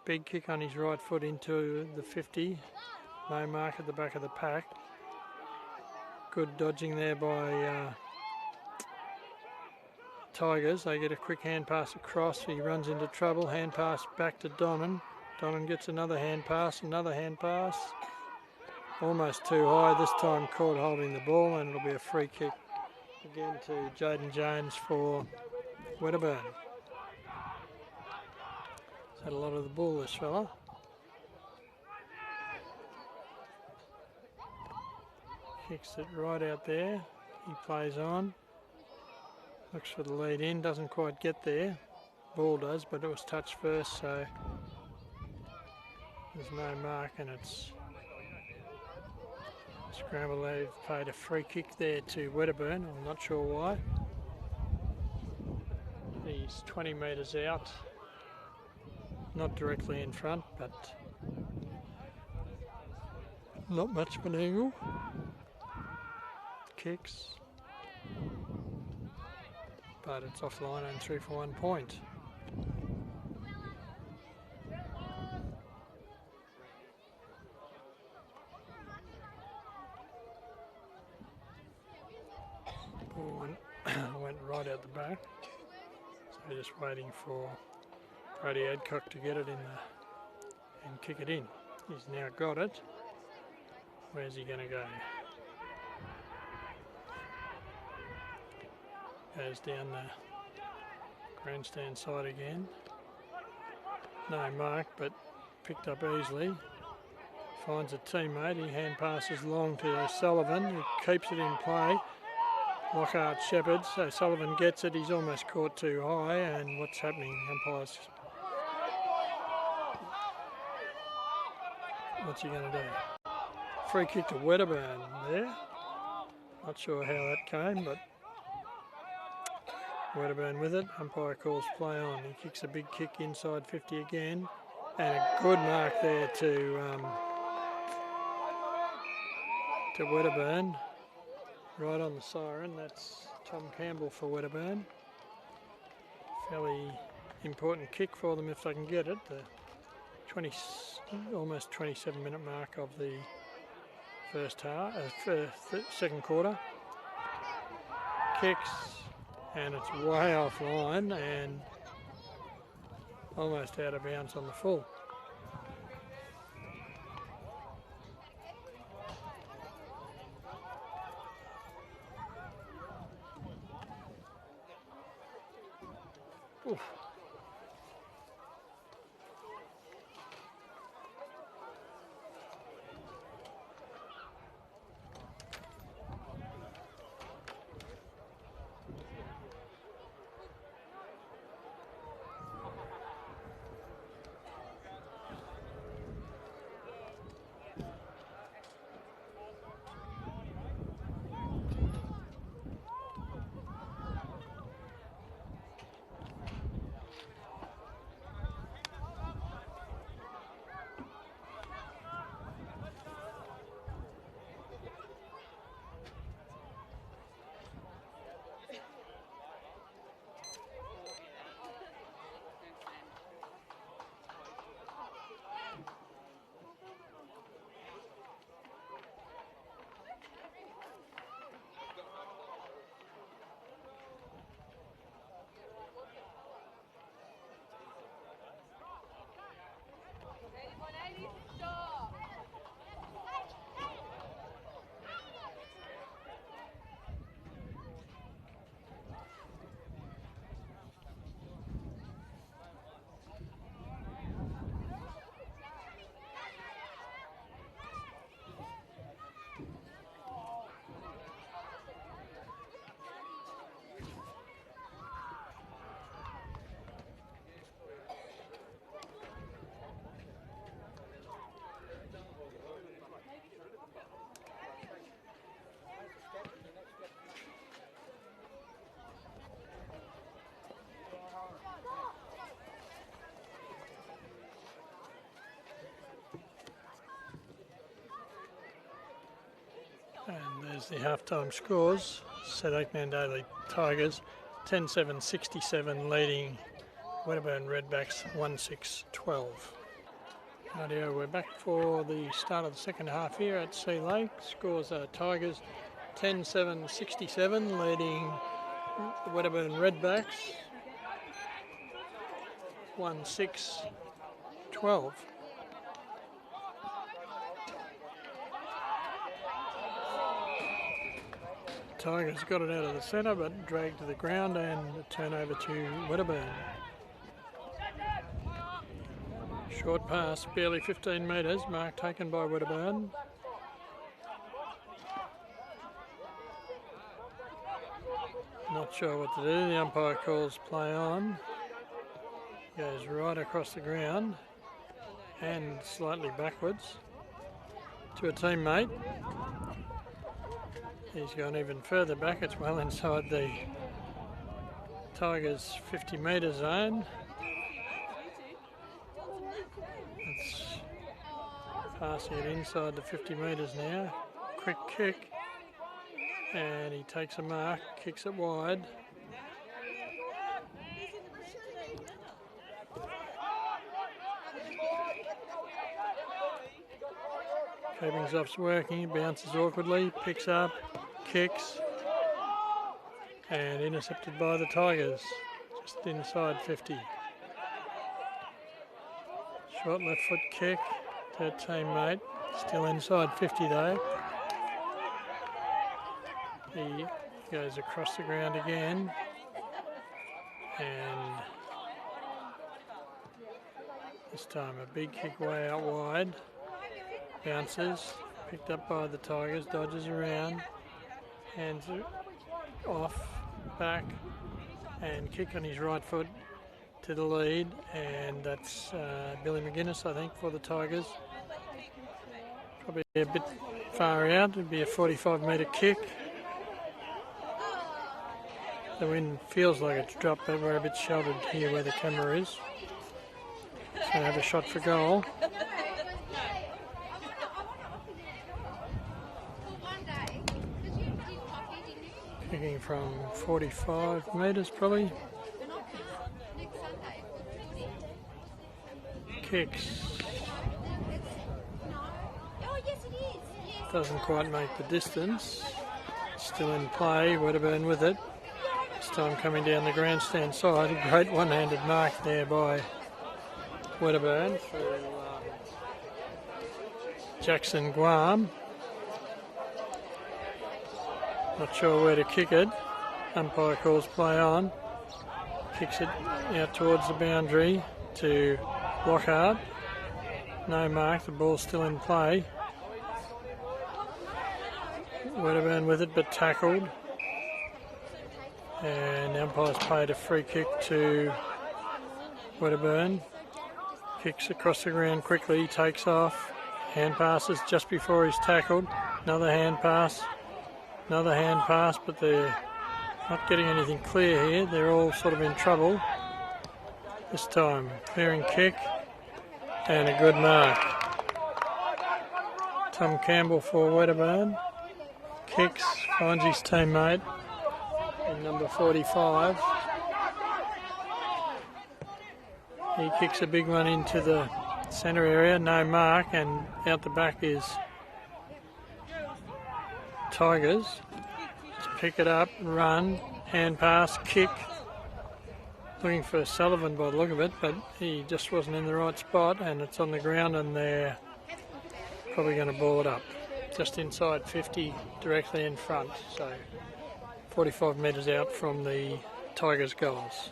Big kick on his right foot into the 50. No mark at the back of the pack. Good dodging there by Tigers. They get a quick hand pass across. He runs into trouble. Hand pass back to Donnan. Donnan gets another hand pass. Almost too high. This time caught holding the ball, and it'll be a free kick again to Jaden Jones for Wedderburn. He's had a lot of the ball, this fella. Kicks it right out there. He plays on. Looks for the lead in. Doesn't quite get there. Ball does, but it was touched first, so there's no mark, and it's scramble. They've paid a free kick there to Wedderburn. I'm not sure why. He's 20 metres out. Not directly in front, but not much of an angle. Kicks. But it's offline and through for 1 point. Ball went right out the back. So just waiting for Brady Adcock to get it in and kick it in. He's now got it. Where's he going to go? Goes down the grandstand side again. No mark, but picked up easily. Finds a teammate. He hand passes long to Sullivan, who keeps it in play. Lockhart Shepherd. So Sullivan gets it. He's almost caught too high. And what's happening? Umpires. What's he going to do? Free kick to Wedderburn there. Not sure how that came, but Wedderburn with it. Umpire calls play on. He kicks a big kick inside 50 again. And a good mark there to Wedderburn. Right on the siren. That's Tom Campbell for Wedderburn. Fairly important kick for them if they can get it. The almost 27-minute mark of the first half, second quarter. Kicks, and it's way offline and almost out of bounds on the full. Oof. And there's the half-time scores. Sedok Nandaly Tigers 10-7-67 leading Wedderburn Redbacks 1-6-12. Rightio, we're back for the start of the second half here at Sea Lake. Scores are Tigers 10-7-67 leading the Wedderburn Redbacks 1-6-12. Tigers got it out of the centre but dragged to the ground and a turnover to Wedderburn. Short pass, barely 15 metres, mark taken by Wedderburn. Not sure what to do, the umpire calls play on. Goes right across the ground and slightly backwards to a teammate. He's gone even further back, it's well inside the Tigers' 50 metre zone. It's passing it inside the 50 metres now. Quick kick, and he takes a mark, kicks it wide. Keeping off's working, bounces awkwardly, picks up, kicks, and intercepted by the Tigers, just inside 50. Short left foot kick to a teammate, still inside 50 though. He goes across the ground again, and this time a big kick way out wide. Bounces, picked up by the Tigers, dodges around, hands it off, back, and kick on his right foot to the lead, and that's Billy McGuinness, I think, for the Tigers. Probably a bit far out, it'd be a 45 metre kick. The wind feels like it's dropped, but we're a bit sheltered here where the camera is. So I have a shot for goal. Kicking from 45 metres probably. Kicks. Doesn't quite make the distance. Still in play, Wedderburn with it. This time coming down the grandstand side. A great one-handed mark there by Wedderburn through Jackson Guam. Not sure where to kick it. Umpire calls play on. kicks it out towards the boundary to Lockhart. No mark, the ball's still in play. Wedderburn with it, but tackled. And the umpire's paid a free kick to Wedderburn. Kicks across the ground quickly, takes off. Hand passes just before he's tackled. Another hand pass, but they're not getting anything clear here. They're all sort of in trouble. This time, clearing kick and a good mark. Tom Campbell for Wedderburn. Kicks, finds his teammate in number 45. He kicks a big one into the centre area, no mark, and out the back is Tigers. Just pick it up, run, hand pass, kick. Looking for Sullivan by the look of it, but he just wasn't in the right spot, and it's on the ground, and they're probably going to ball it up. Just inside 50, directly in front, so 45 metres out from the Tigers' goals.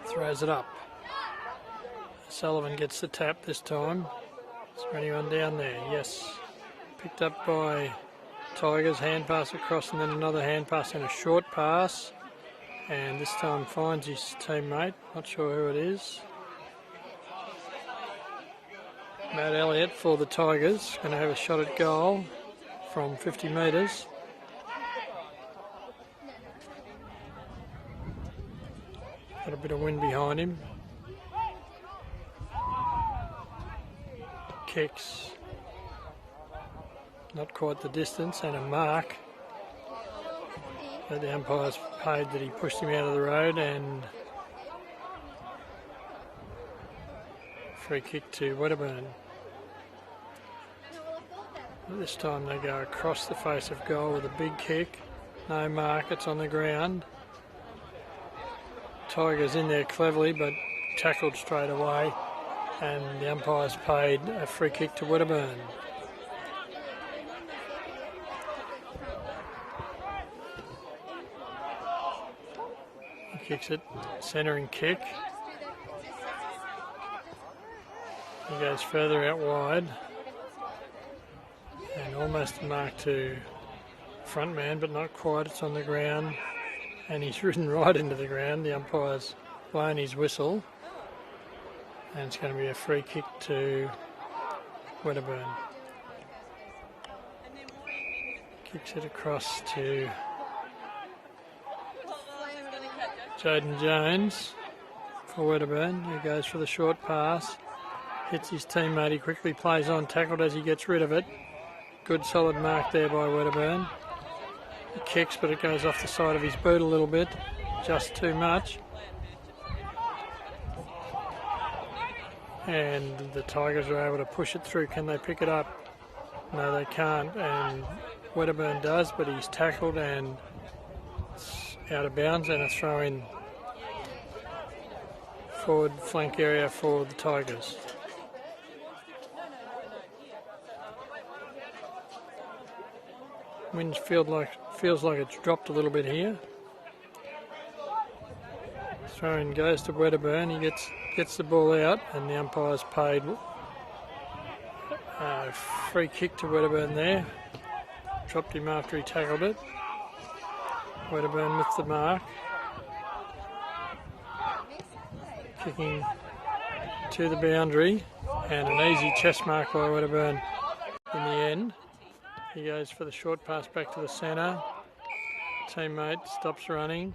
Throws it up. Sullivan gets the tap this time. Is there anyone down there? Yes. Picked up by Tigers, hand pass across and then another hand pass and a short pass. And this time finds his teammate. Not sure who it is. Matt Elliott for the Tigers. Going to have a shot at goal from 50 metres. Got a bit of wind behind him. Kicks. Not quite the distance, and a mark. But the umpire's paid that he pushed him out of the road, and free kick to Wedderburn. This time they go across the face of goal with a big kick. No mark, it's on the ground. Tigers in there cleverly, but tackled straight away, and the umpire's paid a free kick to Wedderburn. He kicks it, centering kick. He goes further out wide, and almost a mark to front man, but not quite. It's on the ground, and he's ridden right into the ground. The umpire's blown his whistle, and it's going to be a free kick to Wedderburn. Kicks it across to Jaden Jones for Wedderburn, who goes for the short pass. Hits his teammate, he quickly plays on, tackled as he gets rid of it. Good solid mark there by Wedderburn. He kicks, but it goes off the side of his boot a little bit, just too much. And the Tigers are able to push it through. Can they pick it up? No, they can't, and Wedderburn does, but he's tackled and it's out of bounds, and a throw in forward flank area for the Tigers. Wind feels like it's dropped a little bit here. Throw in goes to Wedderburn. He gets the ball out, and the umpire's paid a free kick to Wedderburn there. Dropped him after he tackled it. Wedderburn with the mark. Kicking to the boundary, and an easy chest mark by Wedderburn in the end. He goes for the short pass back to the centre. Teammate stops running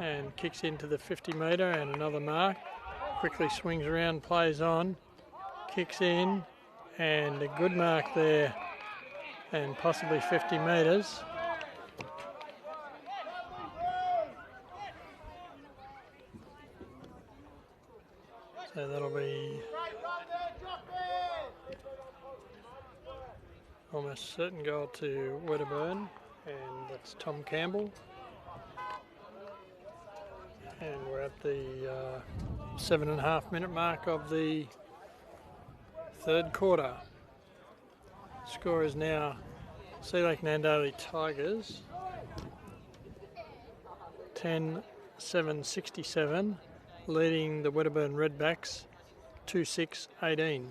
and kicks into the 50 metre, and another mark. Quickly swings around, plays on, kicks in, and a good mark there, and possibly 50 metres. So that'll be almost certain goal to Wedderburn, and that's Tom Campbell. And we're at the 7.5 minute mark of the third quarter. Score is now Sea Lake Nandaly Tigers 10-7-67, leading the Wedderburn Redbacks 2-6-18.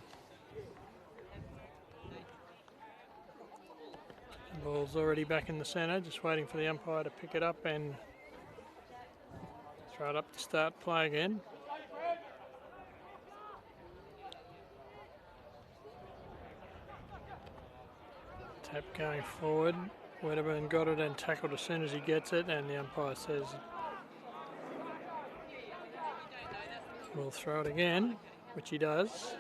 The ball's already back in the centre, just waiting for the umpire to pick it up and throw it up to start play again. Tap going forward. Wedderburn got it and tackled as soon as he gets it, and the umpire says we'll throw it again, which he does.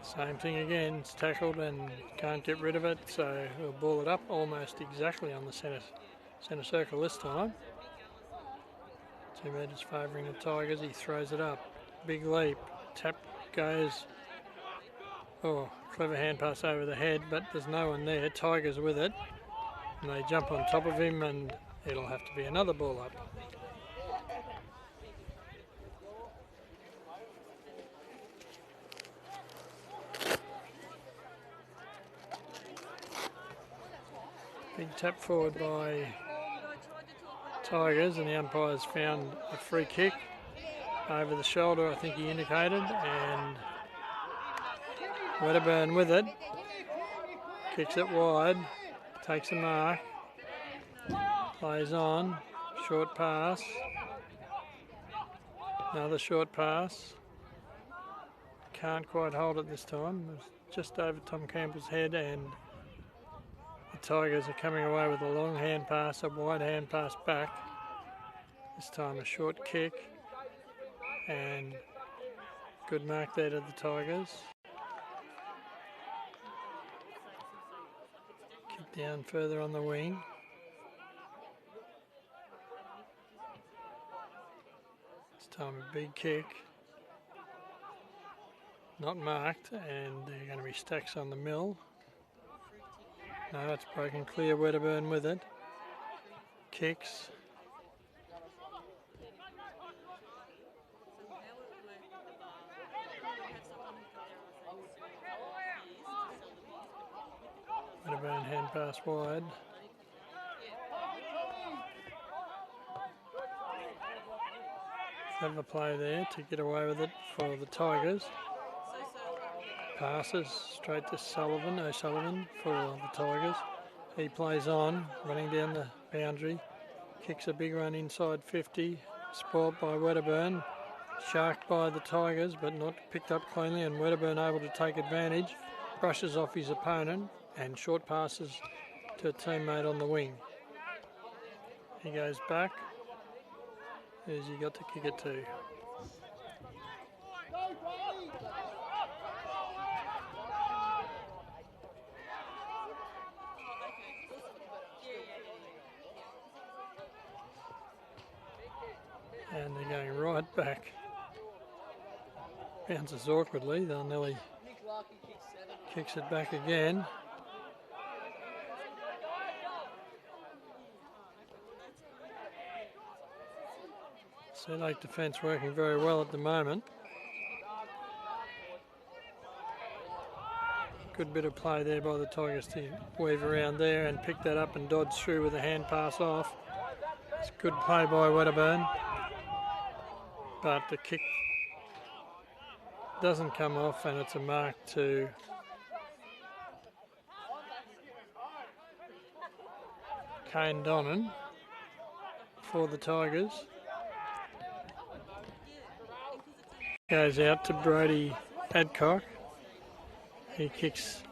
Same thing again, it's tackled and can't get rid of it, so we'll ball it up almost exactly on the centre circle this time. 2 metres favouring the Tigers, he throws it up. Big leap, tap goes. Oh, clever hand pass over the head, but there's no one there. Tigers with it, and they jump on top of him, and it'll have to be another ball up. Big tap forward by Tigers, and the umpire's found a free kick over the shoulder, I think he indicated, and Wedderburn with it, kicks it wide, takes a mark, plays on, short pass, another short pass, can't quite hold it this time, it's just over Tom Campbell's head, and the Tigers are coming away with a long hand pass, a wide hand pass back, this time a short kick, and good mark there to the Tigers. Down further on the wing. This time a big kick. Not marked, and they're going to be stacks on the mill. No, it's broken clear. Wedderburn with it. Kicks. Wedderburn hand pass wide. Clever play there to get away with it for the Tigers. Passes straight to O'Sullivan for the Tigers. He plays on, running down the boundary. Kicks a big run inside 50. Spoilt by Wedderburn. Sharked by the Tigers, but not picked up cleanly, and Wedderburn able to take advantage. Brushes off his opponent and short passes to a teammate on the wing. He goes back. Who's he got to kick it to? And they're going right back. Bounces awkwardly. Nandaly kicks it back again. Sea Lake defence working very well at the moment. Good bit of play there by the Tigers to weave around there and pick that up and dodge through with a hand pass off. It's good play by Wedderburn, but the kick doesn't come off, and it's a mark to Kane Donnan for the Tigers. Goes out to Brody Adcock. He kicks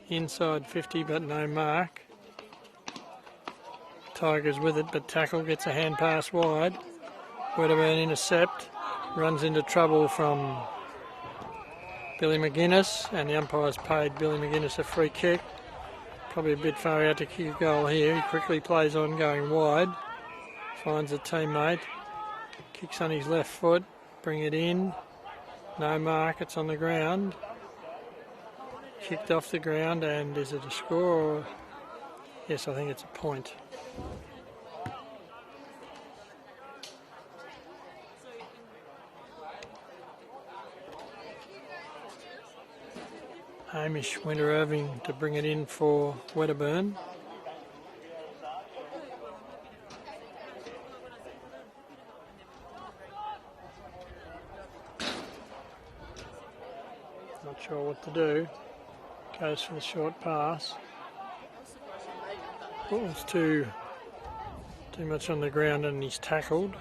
inside 50, but no mark. Tigers with it, but tackle, gets a hand pass wide. Wedderburn intercept, runs into trouble from Billy McGuinness, and the umpire's paid Billy McGuinness a free kick. Probably a bit far out to kick a goal here. He quickly plays on, going wide. Finds a teammate. Kicks on his left foot. Bring it in. No mark, it's on the ground. Kicked off the ground, and is it a score? Or... Yes, I think it's a point. Hamish Winter Irving to bring it in for Wedderburn. Not sure what to do. Goes for the short pass. Ball's too much on the ground and he's tackled.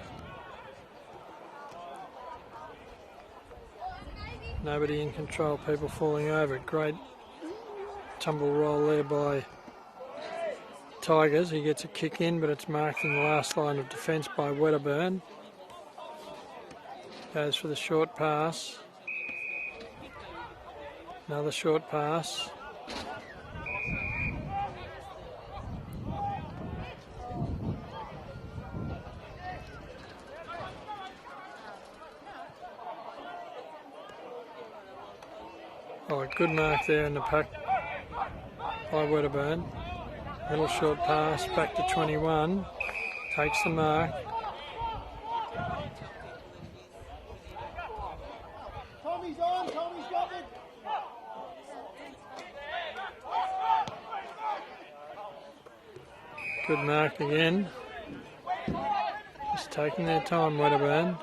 Nobody in control, people falling over. Great tumble roll there by Tigers. He gets a kick in, but it's marked in the last line of defence by Wedderburn. Goes for the short pass. Another short pass. Oh, good mark there in the pack by Wedderburn. Little short pass back to 21. Takes the mark. Tommy's on, Tommy's got it. Good mark again. Just taking their time, Wedderburn.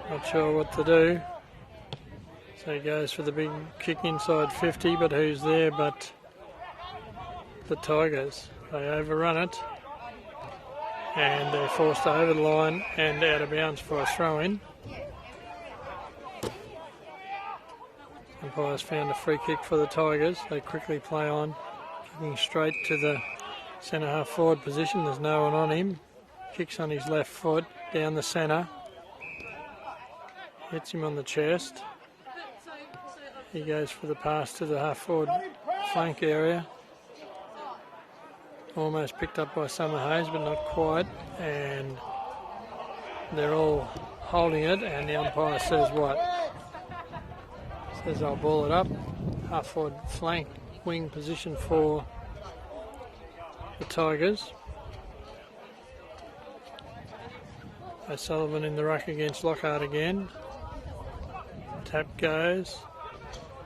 Not sure what to do. So he goes for the big kick inside 50, but who's there but the Tigers? They overrun it and they're forced over the line and out of bounds for a throw-in. Umpires found a free kick for the Tigers. They quickly play on, kicking straight to the centre half forward position. There's no one on him. Kicks on his left foot down the centre. Hits him on the chest. He goes for the pass to the half forward flank area. Almost picked up by Summer Hayes, but not quite. And they're all holding it, and the umpire says what? Says I'll ball it up. Half forward flank wing position for the Tigers. O'Sullivan in the ruck against Lockhart again. Tap goes.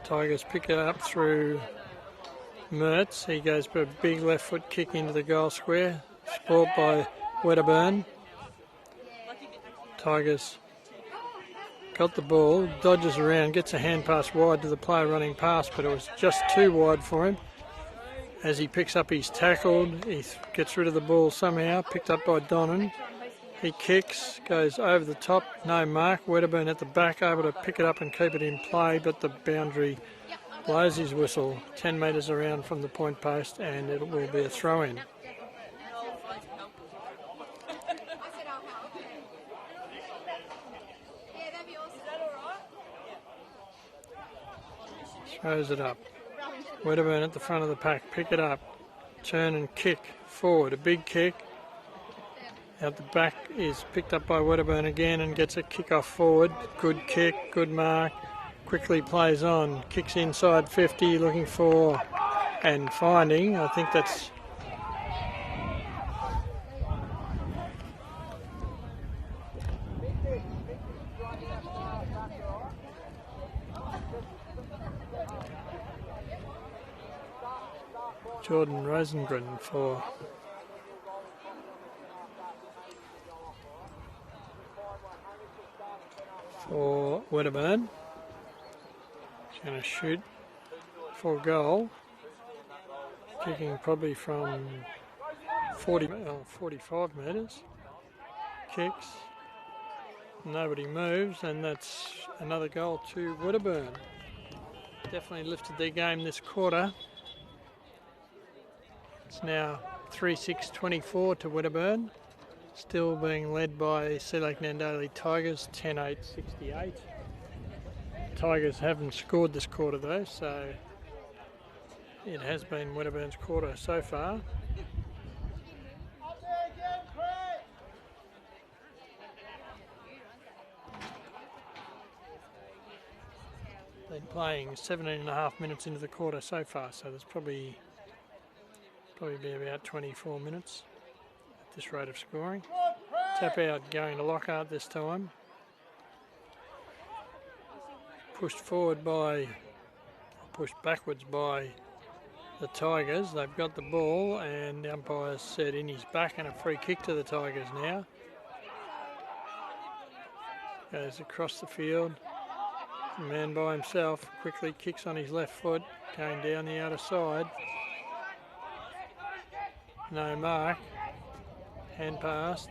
Tigers pick it up through Mertz. He goes for a big left foot kick into the goal square. Sport by Wedderburn. Tigers got the ball, dodges around, gets a hand pass wide to the player running past, but it was just too wide for him. As he picks up, he's tackled. He gets rid of the ball somehow, picked up by Donnan. He kicks, goes over the top, no mark. Wedderburn at the back, able to pick it up and keep it in play, but the boundary blows his whistle 10 metres around from the point post, and it will be a throw-in. Throws it up. Wedderburn at the front of the pack, pick it up, turn and kick forward, a big kick. Out the back is picked up by Wedderburn again and gets a kick off forward. Good kick, good mark. Quickly plays on, kicks inside 50, looking for and finding. I think that's Jordan Rosengren for Wedderburn. He's going to shoot for goal. Kicking probably from 45 metres. Kicks. Nobody moves, and that's another goal to Wedderburn. Definitely lifted their game this quarter. It's now 3-6-24 to Wedderburn. Still being led by Sea Lake Nandaly Tigers, 10-8-68. Tigers haven't scored this quarter though, so it has been Wedderburn's quarter so far. Been playing 17.5 minutes into the quarter so far, so there's probably be about 24 minutes at this rate of scoring. Tap out going to Lockhart this time. Pushed backwards by the Tigers. They've got the ball and the umpire's set in his back, and a free kick to the Tigers now. Goes across the field. A man by himself quickly kicks on his left foot, going down the outer side. No mark. Hand passed.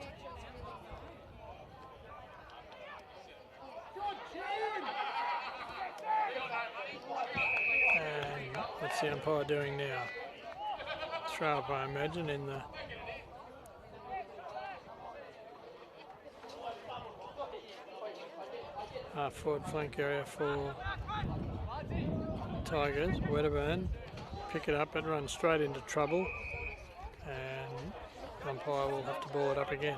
And what's the umpire doing now? Throw up, I imagine, in the half-forward flank area for Tigers. Wedderburn pick it up and run straight into trouble, and the umpire will have to ball it up again.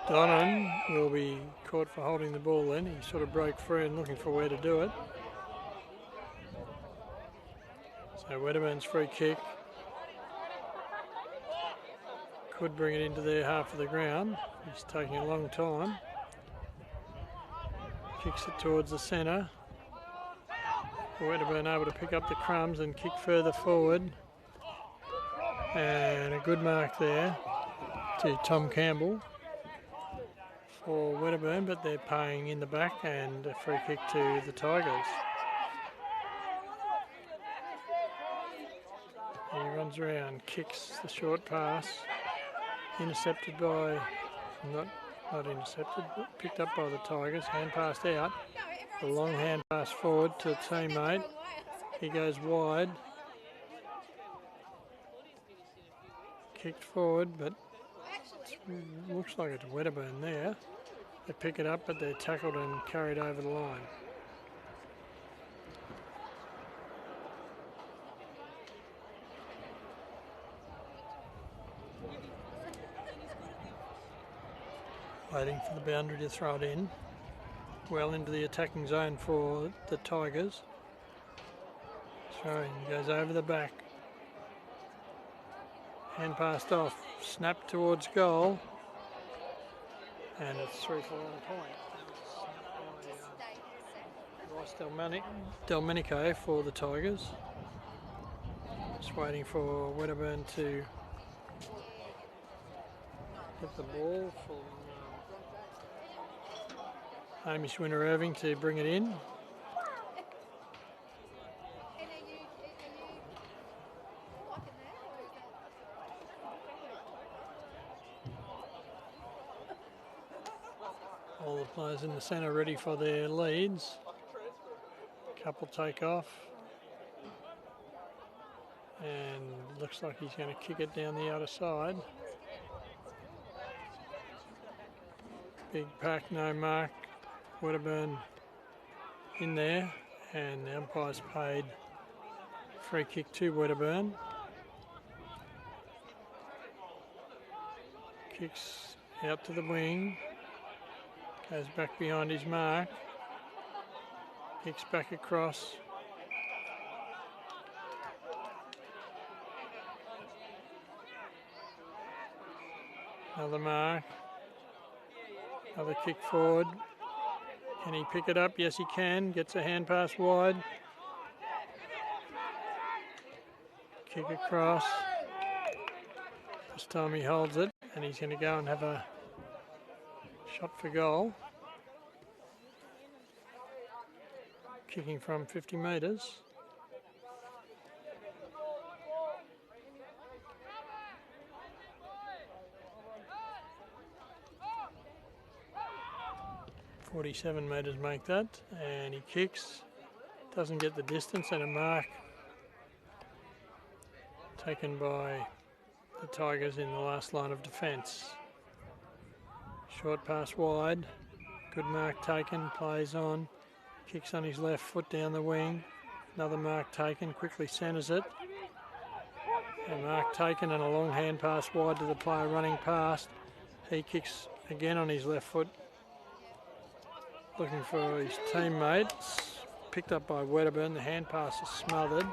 Donnan will be caught for holding the ball then. He sort of broke free and looking for where to do it. So Wedderburn's free kick could bring it into their half of the ground. He's taking a long time. Kicks it towards the centre. Wedderburn able to pick up the crumbs and kick further forward. And a good mark there to Tom Campbell for Wedderburn, but they're paying in the back, and a free kick to the Tigers. He runs around, kicks the short pass, intercepted by, not intercepted, but picked up by the Tigers, hand passed out. A long hand pass forward to a teammate. He goes wide. Kicked forward, but it looks like it's Wedderburn there. They pick it up, but they're tackled and carried over the line. Waiting for the boundary to throw it in. Well into the attacking zone for the Tigers. Throwing goes over the back. Hand passed off, snap towards goal, and it's through for one point. Royce Delmenico for the Tigers. Just waiting for Wedderburn to get the ball for Hamish Winter-Irving to bring it in. All the players in the centre ready for their leads. Couple take off. And looks like he's going to kick it down the outer side. Big pack, no mark. Wedderburn in there. And the umpire's paid free kick to Wedderburn. Kicks out to the wing. Goes back behind his mark. Kicks back across. Another mark. Another kick forward. Can he pick it up? Yes, he can. Gets a hand pass wide. Kick across. This time he holds it, and he's going to go and have a shot for goal. Kicking from 50 metres. .47 metres make that, and he kicks. Doesn't get the distance, and a mark taken by the Tigers in the last line of defence. Short pass wide, good mark taken, plays on, kicks on his left foot down the wing, another mark taken, quickly centres it. A mark taken and a long hand pass wide to the player running past. He kicks again on his left foot, looking for his teammates. Picked up by Wedderburn, the hand pass is smothered.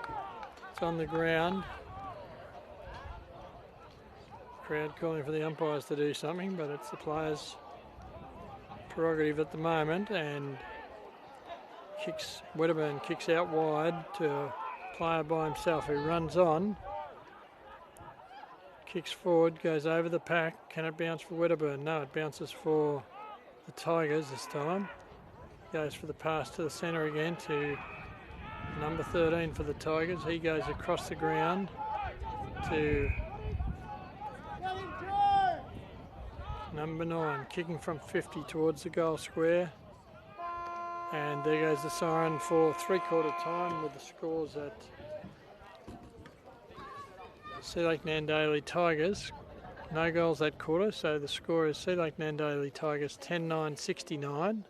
It's on the ground. crowd calling for the umpires to do something, but it's the players' prerogative at the moment, and Wedderburn kicks out wide to a player by himself who runs on, kicks forward, goes over the pack. Can it bounce for Wedderburn? No, it bounces for the Tigers this time. Goes for the pass to the centre again to number 13 for the Tigers. He goes across the ground to number 9, kicking from 50 towards the goal square. And there goes the siren for three-quarter time, with the scores at Sea Lake Nandaly Tigers. No goals that quarter, so the score is Sea Lake Nandaly Tigers 10-9-69,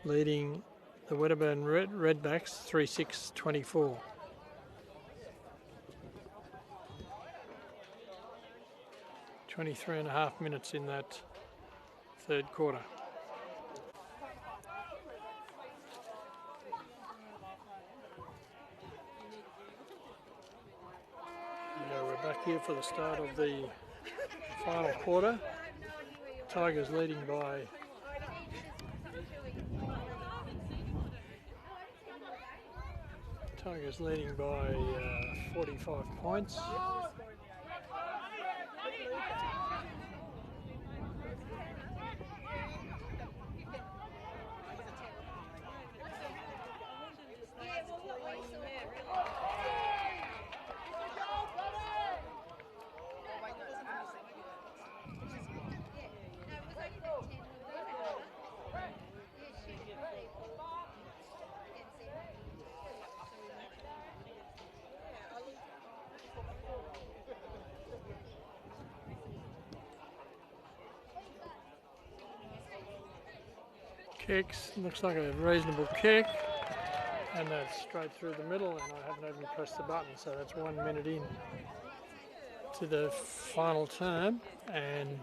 leading the Wedderburn Redbacks 3-6-24. 23.5 minutes in that third quarter. We're back here for the start of the final quarter. Tigers leading by 45 points. Kicks, looks like a reasonable kick, and that's straight through the middle, and I haven't even pressed the button, so that's 1 minute in to the final term, and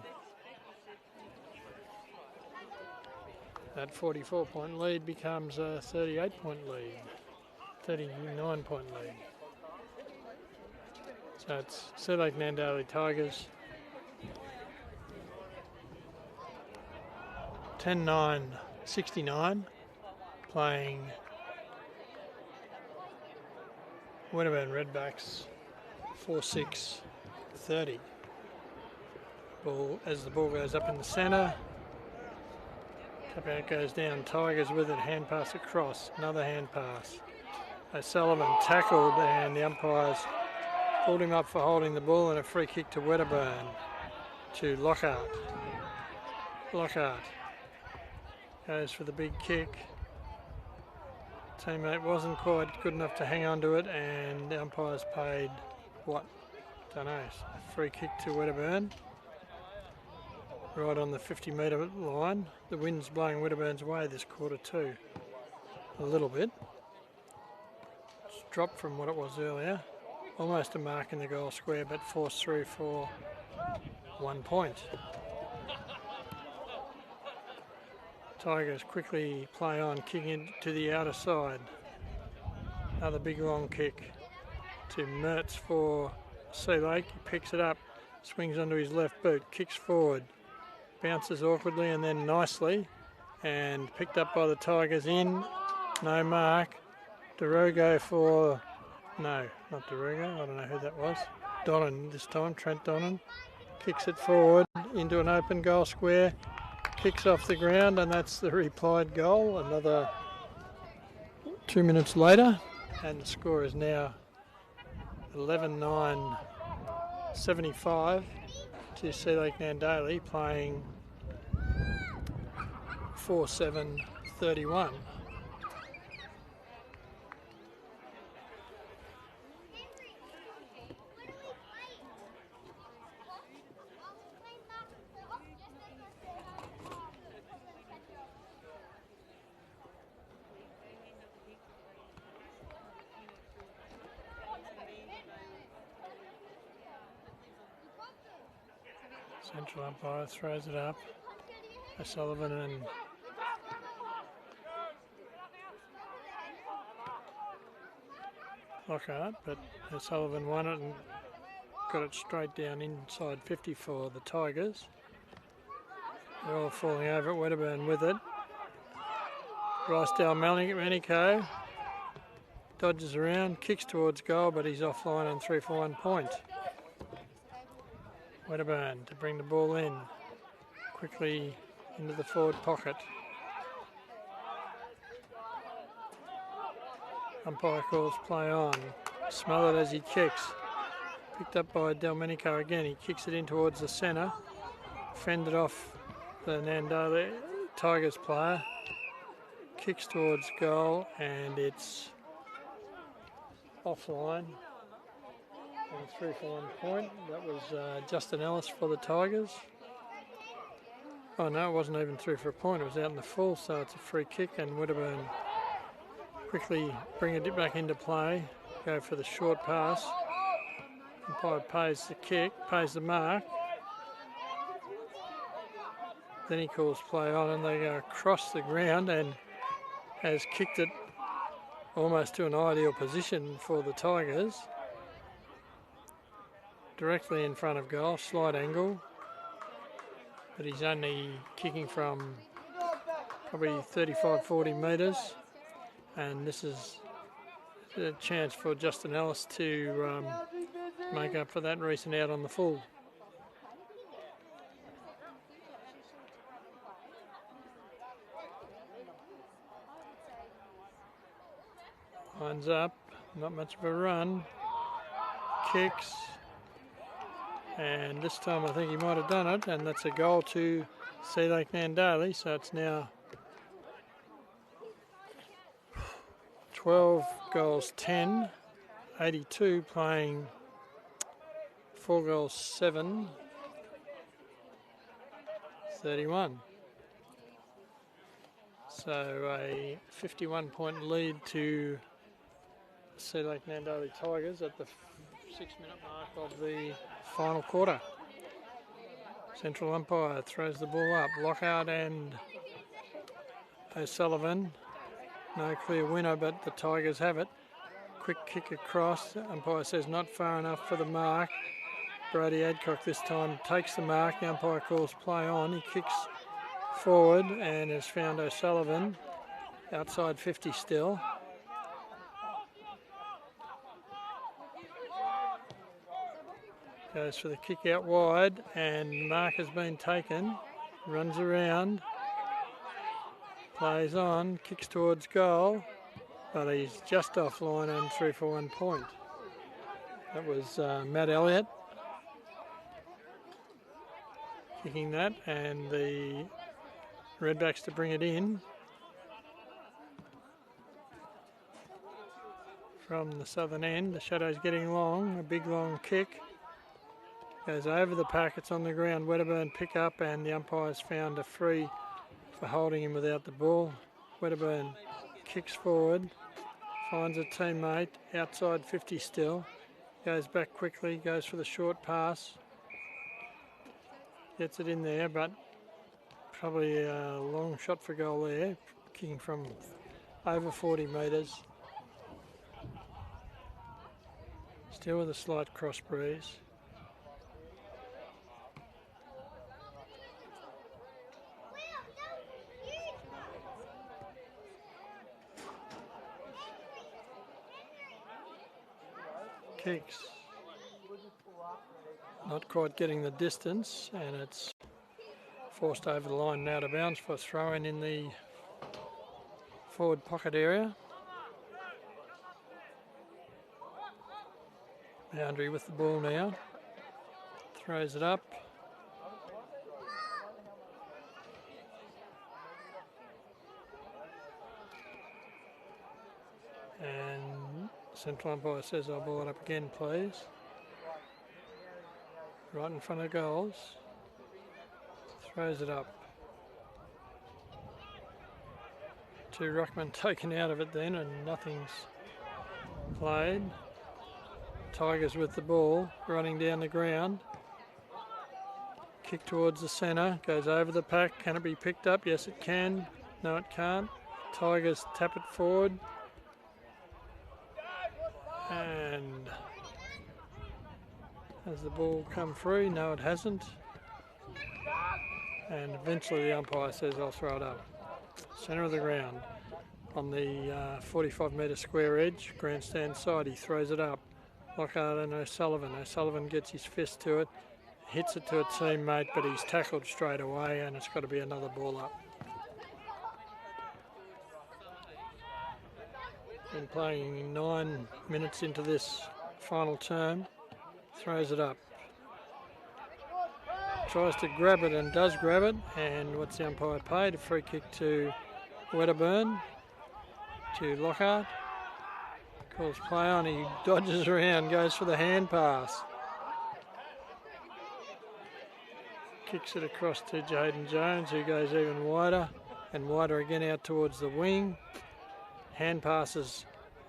that 44-point lead becomes a 38-point lead, 39-point lead. So it's Sea Lake Nandaly Tigers 10-9-69 playing Wedderburn Redbacks 4-6-30. Ball, as the ball goes up in the centre, tap out goes down, Tigers with it, hand pass across, another hand pass. O'Sullivan tackled and the umpires pulled him up for holding the ball, and a free kick to Wedderburn to Lockhart. Lockhart goes for the big kick. Teammate wasn't quite good enough to hang on to it, and the umpires paid what? Don't know. Free kick to Wedderburn. Right on the 50-metre line. The wind's blowing Wedderburn's way this quarter too. A little bit. It's dropped from what it was earlier. Almost a mark in the goal square, but forced through for 1 point. Tigers quickly play on, kicking it to the outer side. Another big long kick to Mertz for Sea Lake. He picks it up, swings onto his left boot, kicks forward, bounces awkwardly and then nicely, and picked up by the Tigers in. No mark. Derogo for... No, not Derogo. I don't know who that was. Donnan this time, Trent Donnan. Kicks it forward into an open goal square. Kicks off the ground, and that's the replied goal. Another 2 minutes later, and the score is now 11-9-75 to Sea Lake Nandaly, playing 4-7-31. Central umpire throws it up. O'Sullivan and Lockhart, but O'Sullivan won it and got it straight down inside 50 for the Tigers. They're all falling over at Wedderburn with it. Ricedale Manico dodges around, kicks towards goal, but he's offline on 3 for 1 point. Wedderburn to bring the ball in quickly into the forward pocket. Umpire calls play on. Smothered as he kicks. Picked up by Delmenico again. He kicks it in towards the centre. Fended off the Nandaly Tigers player. Kicks towards goal and it's offline. And 3 for 1 point. That was Justin Ellis for the Tigers. Oh no, it wasn't even 3 for a point. It was out in the full, so it's a free kick and Wedderburn quickly bring it back into play. Go for the short pass. Umpire pays the kick, pays the mark. Then he calls play on and they go across the ground and has kicked it almost to an ideal position for the Tigers. Directly in front of goal, slight angle. But he's only kicking from probably 35-40 metres. And this is a chance for Justin Ellis to make up for that recent out on the full. Lines up, not much of a run. Kicks. And this time I think he might have done it, and that's a goal to Sea Lake Nandaly. So it's now 12 goals 10, 82 playing 4 goals 7, 31. So a 51 point lead to Sea Lake Nandaly Tigers at the 6-minute mark of the final quarter. Central umpire throws the ball up. Lockhart and O'Sullivan. No clear winner, but the Tigers have it. Quick kick across. Umpire says not far enough for the mark. Brady Adcock this time takes the mark. The umpire calls play on. He kicks forward and has found O'Sullivan outside 50 still. Goes for the kick out wide and mark has been taken. Runs around. Plays on, kicks towards goal, but he's just offline on 3 for 1 point. That was Matt Elliott kicking that, and the Redbacks to bring it in from the southern end. The shadow's getting long, a big long kick. Goes over the pack, it's on the ground. Wedderburn pick up, and the umpire's found a free for holding him without the ball. Wedderburn kicks forward, finds a teammate, outside 50 still, goes back quickly, goes for the short pass, gets it in there, but probably a long shot for goal there, kicking from over 40 metres. Still with a slight cross breeze. Kicks. Not quite getting the distance, and it's forced over the line now to bounce for a throw in the forward pocket area. Boundary with the ball now. Throws it up. And central umpire says I'll ball it up again, please. Right in front of goals. Throws it up. 2 ruckmen taken out of it then, and nothing's played. Tigers with the ball, running down the ground. Kick towards the centre, goes over the pack. Can it be picked up? Yes, it can. No, it can't. Tigers tap it forward. And Has the ball come free? No, it hasn't. And eventually the umpire says, I'll throw it up. Centre of the ground on the 45-metre square edge, grandstand side. He throws it up. Lockhart and O'Sullivan. O'Sullivan gets his fist to it, hits it to a teammate, but he's tackled straight away, and it's got to be another ball up. Been playing 9 minutes into this final term. Throws it up. Tries to grab it and does grab it. And what's the umpire paid? A free kick to Wedderburn, to Lockhart. Calls play on. He dodges around, goes for the hand pass. Kicks it across to Jaden Jones, who goes even wider. And wider again out towards the wing. Hand passes,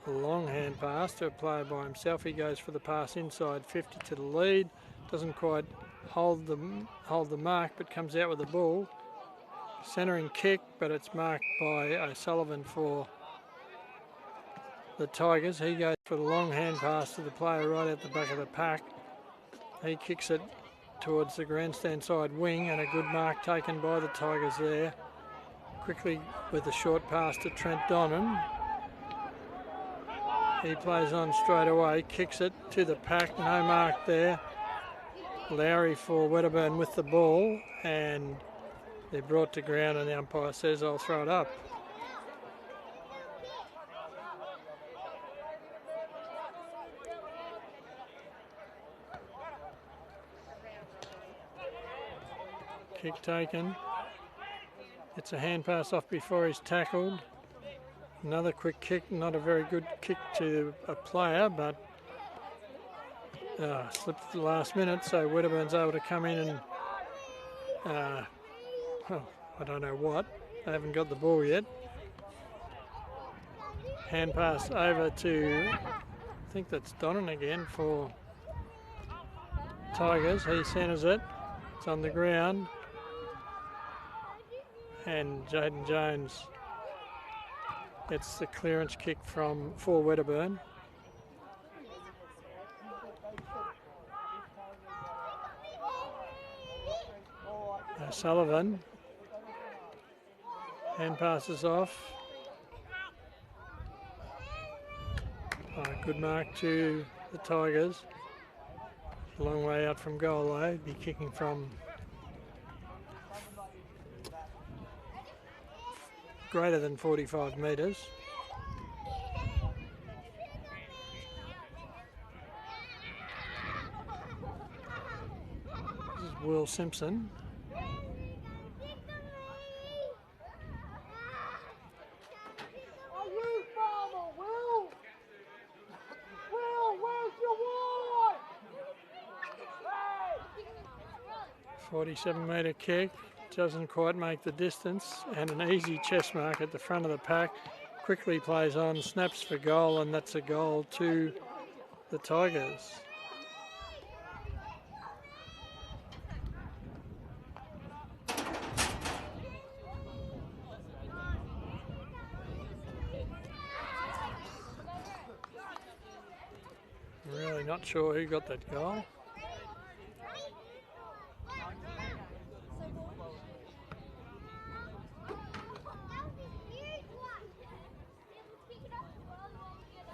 a long hand pass to a player by himself. He goes for the pass inside 50 to the lead. Doesn't quite hold the mark, but comes out with the ball. Centering kick, but it's marked by O'Sullivan for the Tigers. He goes for the long hand pass to the player right at the back of the pack. He kicks it towards the grandstand side wing, and a good mark taken by the Tigers there. Quickly with a short pass to Trent Donnan. He plays on straight away, kicks it to the pack, no mark there. Lowry for Wedderburn with the ball, and they're brought to ground, and the umpire says, I'll throw it up. Kick taken. It's a hand pass off before he's tackled. Another quick kick, not a very good kick to a player, but slipped at the last minute, so Wedderburn's able to come in and, I don't know what. They haven't got the ball yet. Hand pass over to, I think that's Donnan again for Tigers. He centres it. It's on the ground. And Jaden Jones gets the clearance kick for Wedderburn. O'Sullivan. Hand passes off. Good mark to the Tigers. A long way out from goal though. Be kicking from greater than 45 metres. This is Will Simpson. Will, 47-metre kick. Doesn't quite make the distance, and an easy chest mark at the front of the pack. Quickly plays on, snaps for goal, and that's a goal to the Tigers. Really not sure who got that goal.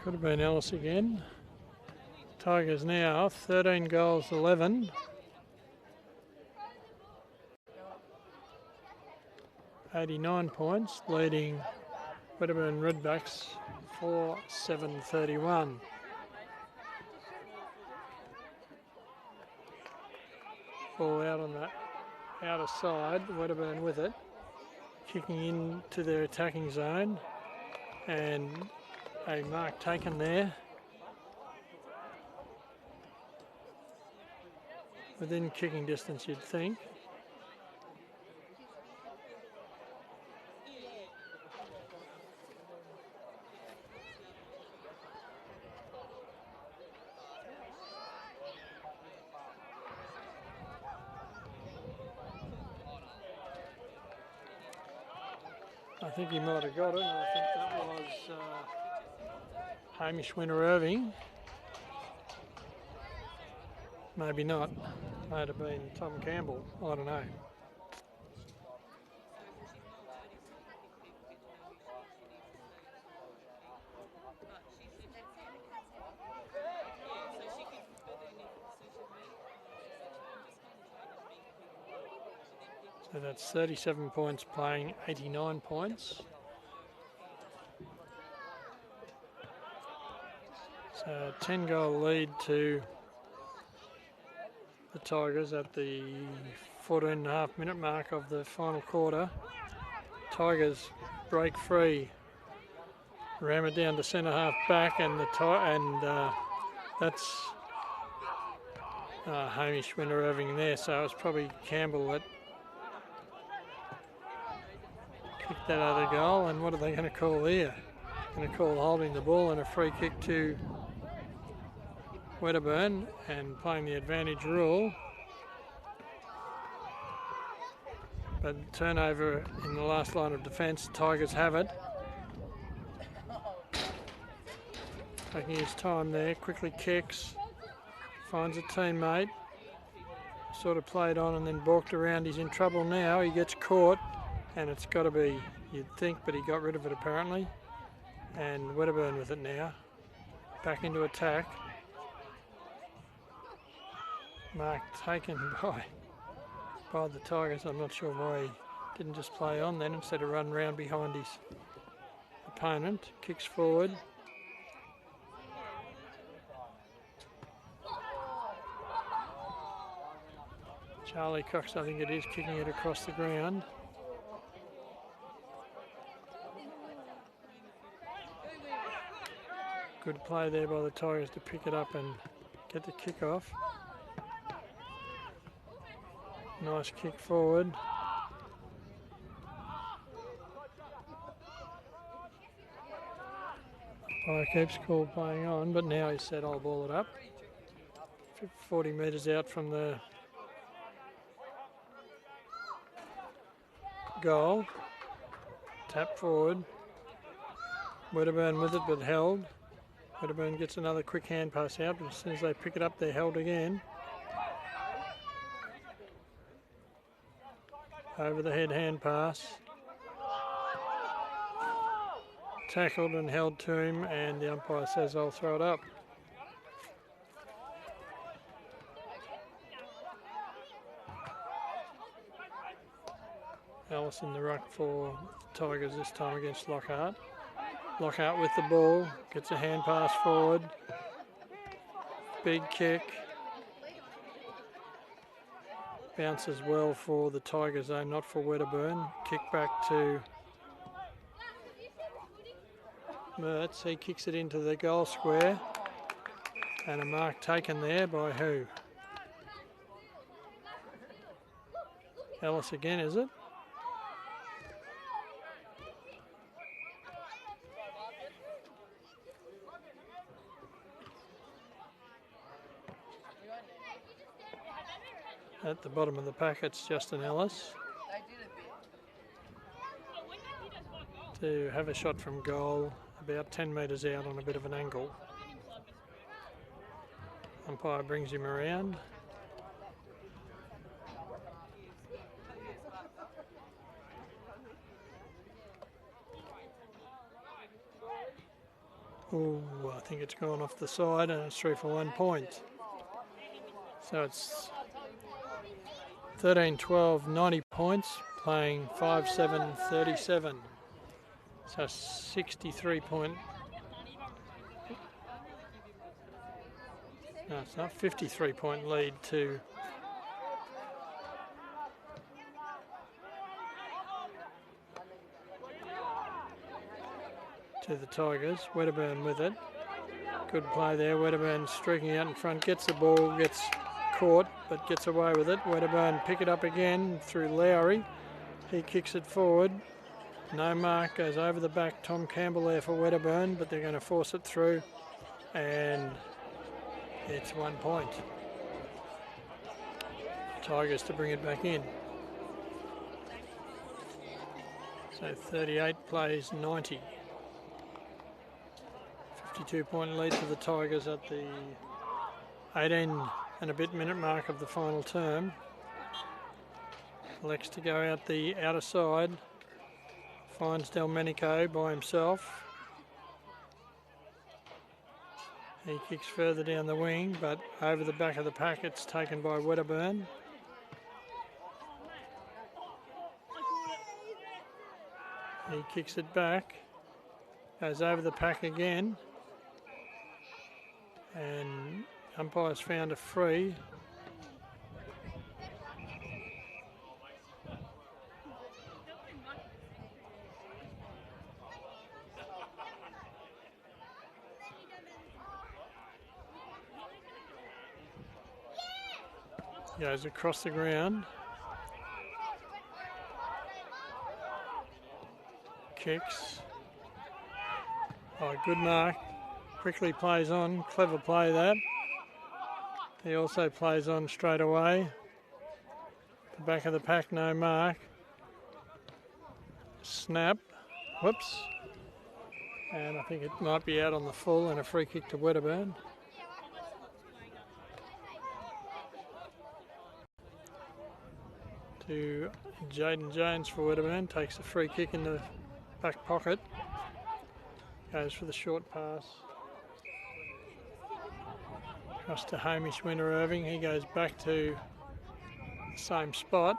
Could have been Ellis again. Tigers now 13 goals, 11. $89 points, leading Wedderburn Redbacks 4-7-31. Ball out on the outer side, Wedderburn with it, kicking into their attacking zone, and a mark taken there. Within kicking distance, you'd think. I think he might have got it, and I think that was Hamish Winter-Irving Maybe not. Might have been Tom Campbell. I don't know. So that's 37 points playing 89 points. So 10-goal lead to the Tigers at the 14.5-minute mark of the final quarter. Tigers break free, ram it down to centre half back, and that's Hamish Winter Irving there. So it was probably Campbell that kicked that other goal. And what are they going to call here? Going to call holding the ball and a free kick to Wedderburn, and playing the advantage rule. But turnover in the last line of defence, Tigers have it. Taking his time there, quickly kicks, finds a teammate, sort of played on and then balked around. He's in trouble now, he gets caught, and it's got to be, you'd think, but he got rid of it apparently. And Wedderburn with it now, back into attack. Mark taken by the Tigers. I'm not sure why he didn't just play on then instead of run round behind his opponent. Kicks forward. Charlie Cox, I think it is, kicking it across the ground. Good play there by the Tigers to pick it up and get the kick off. Nice kick forward. Keeps cool playing on, but now he said I'll ball it up. 40 metres out from the goal. Tap forward. Wedderburn with it, but held. Wedderburn gets another quick hand pass out, but as soon as they pick it up, they're held again. Over the head hand pass. Tackled and held to him, and the umpire says I'll throw it up. Ellis in the ruck for Tigers this time against Lockhart. Lockhart with the ball, gets a hand pass forward. Big kick. Bounces well for the Tigers though, not for Wedderburn. Kick back to Mertz. He kicks it into the goal square. And a mark taken there by who? Ellis again, is it? At the bottom of the pack, it's Justin Ellis to have a shot from goal about 10 metres out on a bit of an angle. Umpire brings him around. Oh, I think it's gone off the side and it's 3 for 1 point. So it's 13-12, 90 points, playing 5-7, 37. So 63 point. No, it's not. 53 point lead to the Tigers. Wedderburn with it. Good play there. Wedderburn streaking out in front, gets the ball, gets caught, but gets away with it. Wedderburn pick it up again through Lowry. He kicks it forward. No mark, goes over the back. Tom Campbell there for Wedderburn, but they're going to force it through, and it's 1 point. Tigers to bring it back in. So 38 plays 90. 52 point lead to the Tigers at the 18 and a bit minute mark of the final term. Elects to go out the outer side. Finds Delmenico by himself. He kicks further down the wing, but over the back of the pack it's taken by Wedderburn. He kicks it back, goes over the pack again, and umpire's found a free. Goes across the ground. Kicks. Oh, good mark. Quickly plays on. Clever play that. He also plays on straight away. The back of the pack, no mark. Snap. Whoops. And I think it might be out on the full and a free kick to Wedderburn. To Jaden Jones for Wedderburn, takes a free kick in the back pocket, goes for the short pass across to Hamish Winter Irving. He goes back to the same spot.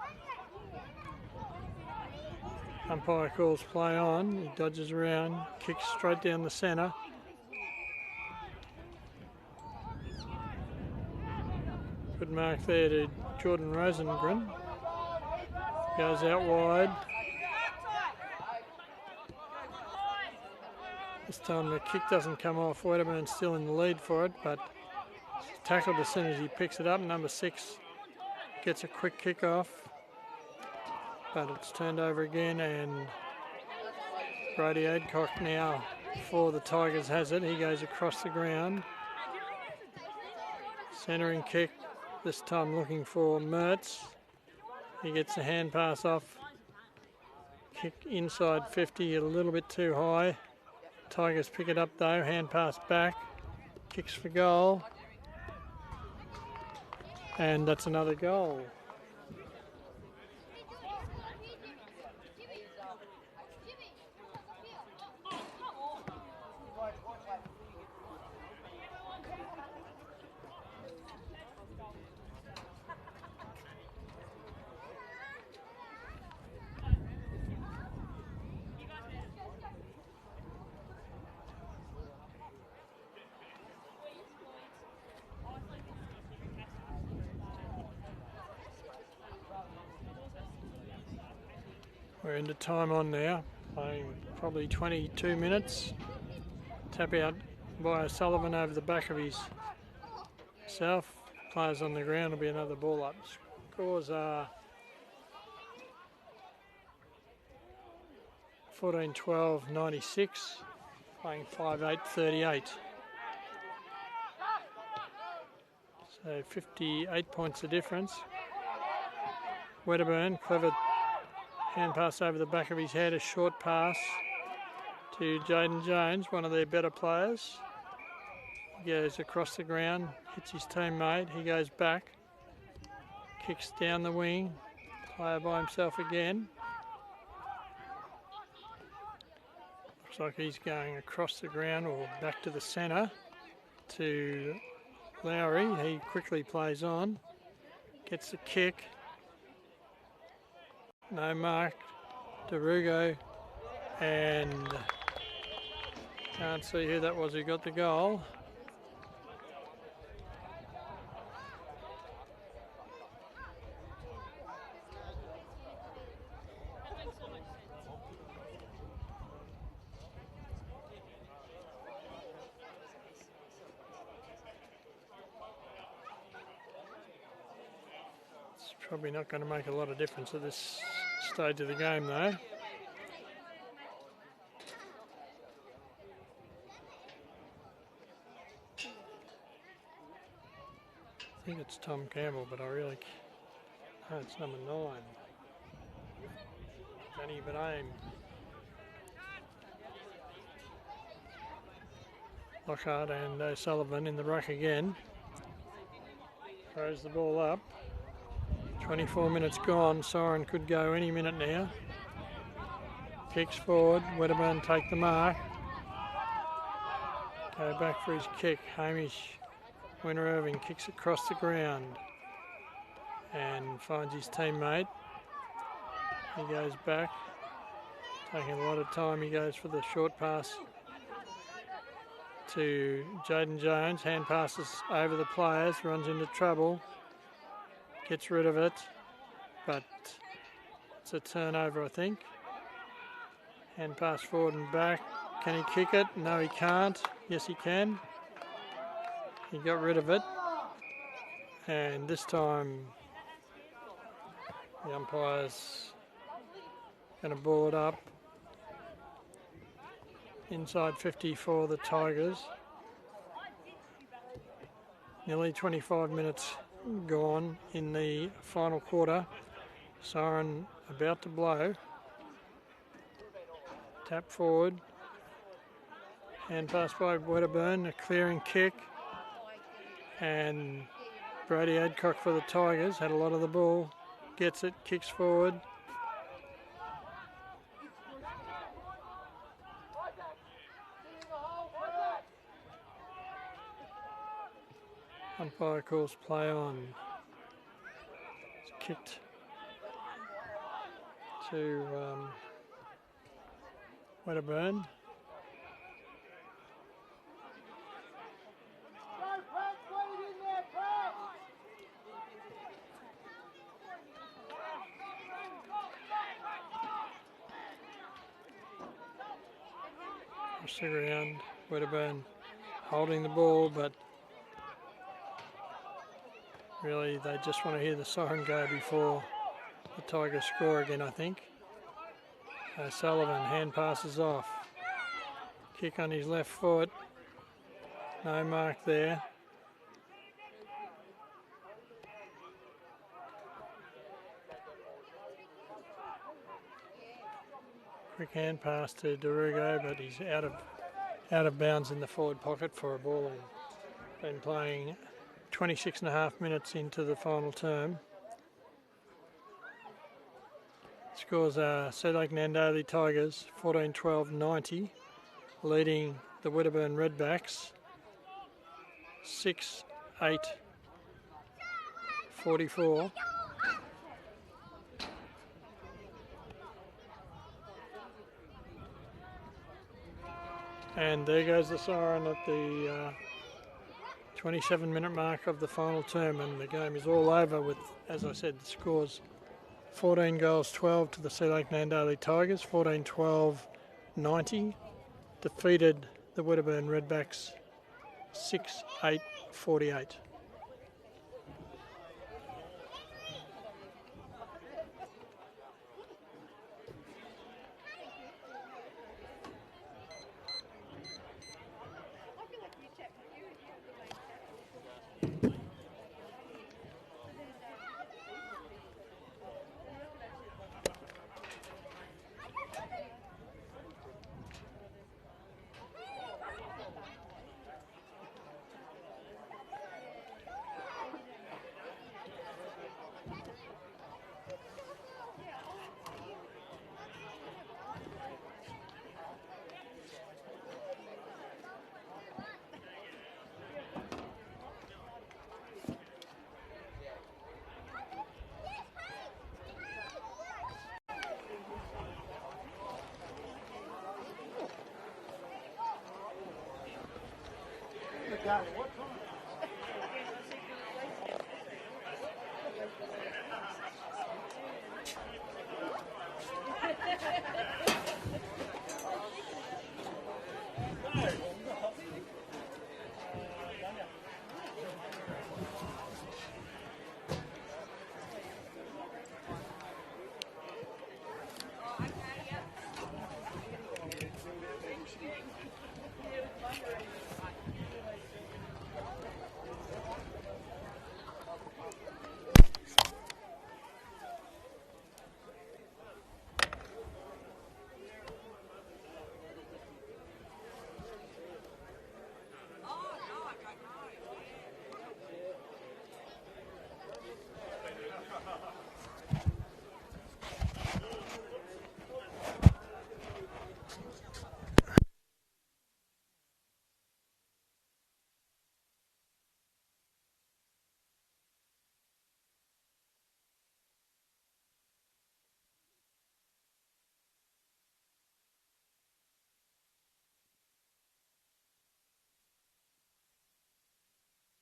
Umpire calls play on, he dodges around, kicks straight down the centre. Good mark there to Jordan Rosengren. Goes out wide. This time the kick doesn't come off. Wedderburn's still in the lead for it, but tackled as soon as he picks it up. Number 6 gets a quick kick off, but it's turned over again, and Brody Adcock now for the Tigers has it. He goes across the ground. Centering kick, this time looking for Mertz. He gets a hand pass off. Kick inside 50, a little bit too high. Tigers pick it up though, hand pass back. Kicks for goal. And that's another goal. We're into time on now, playing probably 22 minutes. Tap out by O'Sullivan over the back of his self. Players on the ground, will be another ball up. Scores are 14-12-96, playing 5-8-38. So 58 points the difference. Wedderburn, clever hand pass over the back of his head, a short pass to Jaden Jones, one of their better players. He goes across the ground, hits his teammate, he goes back, kicks down the wing, player by himself again. Looks like he's going across the ground or back to the centre to Lowry. He quickly plays on, gets the kick. No mark, DeRugo, and can't see who that was who got the goal. It's probably not going to make a lot of difference at this stage of the game though. I think it's Tom Campbell, but I really no, it's number 9. Danny Bename. Lockhart and O'Sullivan in the ruck again. Throws the ball up. 24 minutes gone. Siren could go any minute now. Kicks forward. Wedderburn take the mark. Go back for his kick. Hamish Winter Irving kicks across the ground and finds his teammate. He goes back. Taking a lot of time. He goes for the short pass to Jaden Jones. Hand passes over the players. Runs into trouble. Gets rid of it. But it's a turnover, I think. Hand pass forward and back. Can he kick it? No, he can't. Yes, he can. He got rid of it. And this time the umpire's going to ball it up. Inside 50 for the Tigers. Nearly 25 minutes gone in the final quarter. Siren about to blow. Tap forward. Hand pass by Wedderburn, a clearing kick. And Brady Adcock for the Tigers, had a lot of the ball. Gets it, kicks forward. Umpire calls play on. It's kicked to Wedderburn. Across the ground, Wedderburn holding the ball, but really they just want to hear the siren go before the Tigers score again, I think. Sullivan hand passes off. Kick on his left foot. No mark there. Quick hand pass to Darugo, but he's out of bounds in the forward pocket for a ball. Been playing 26.5 minutes into the final term. Scores are Sea Lake Nandaly Tigers 14-12-90, leading the Wedderburn Redbacks 6-8-44. And there goes the siren at the 27-minute mark of the final term, and the game is all over with, as I said, the scores 14 goals 12 to the Sea Lake Nandaly Tigers, 14-12-90, defeated the Wedderburn Redbacks 6-8-48. What time?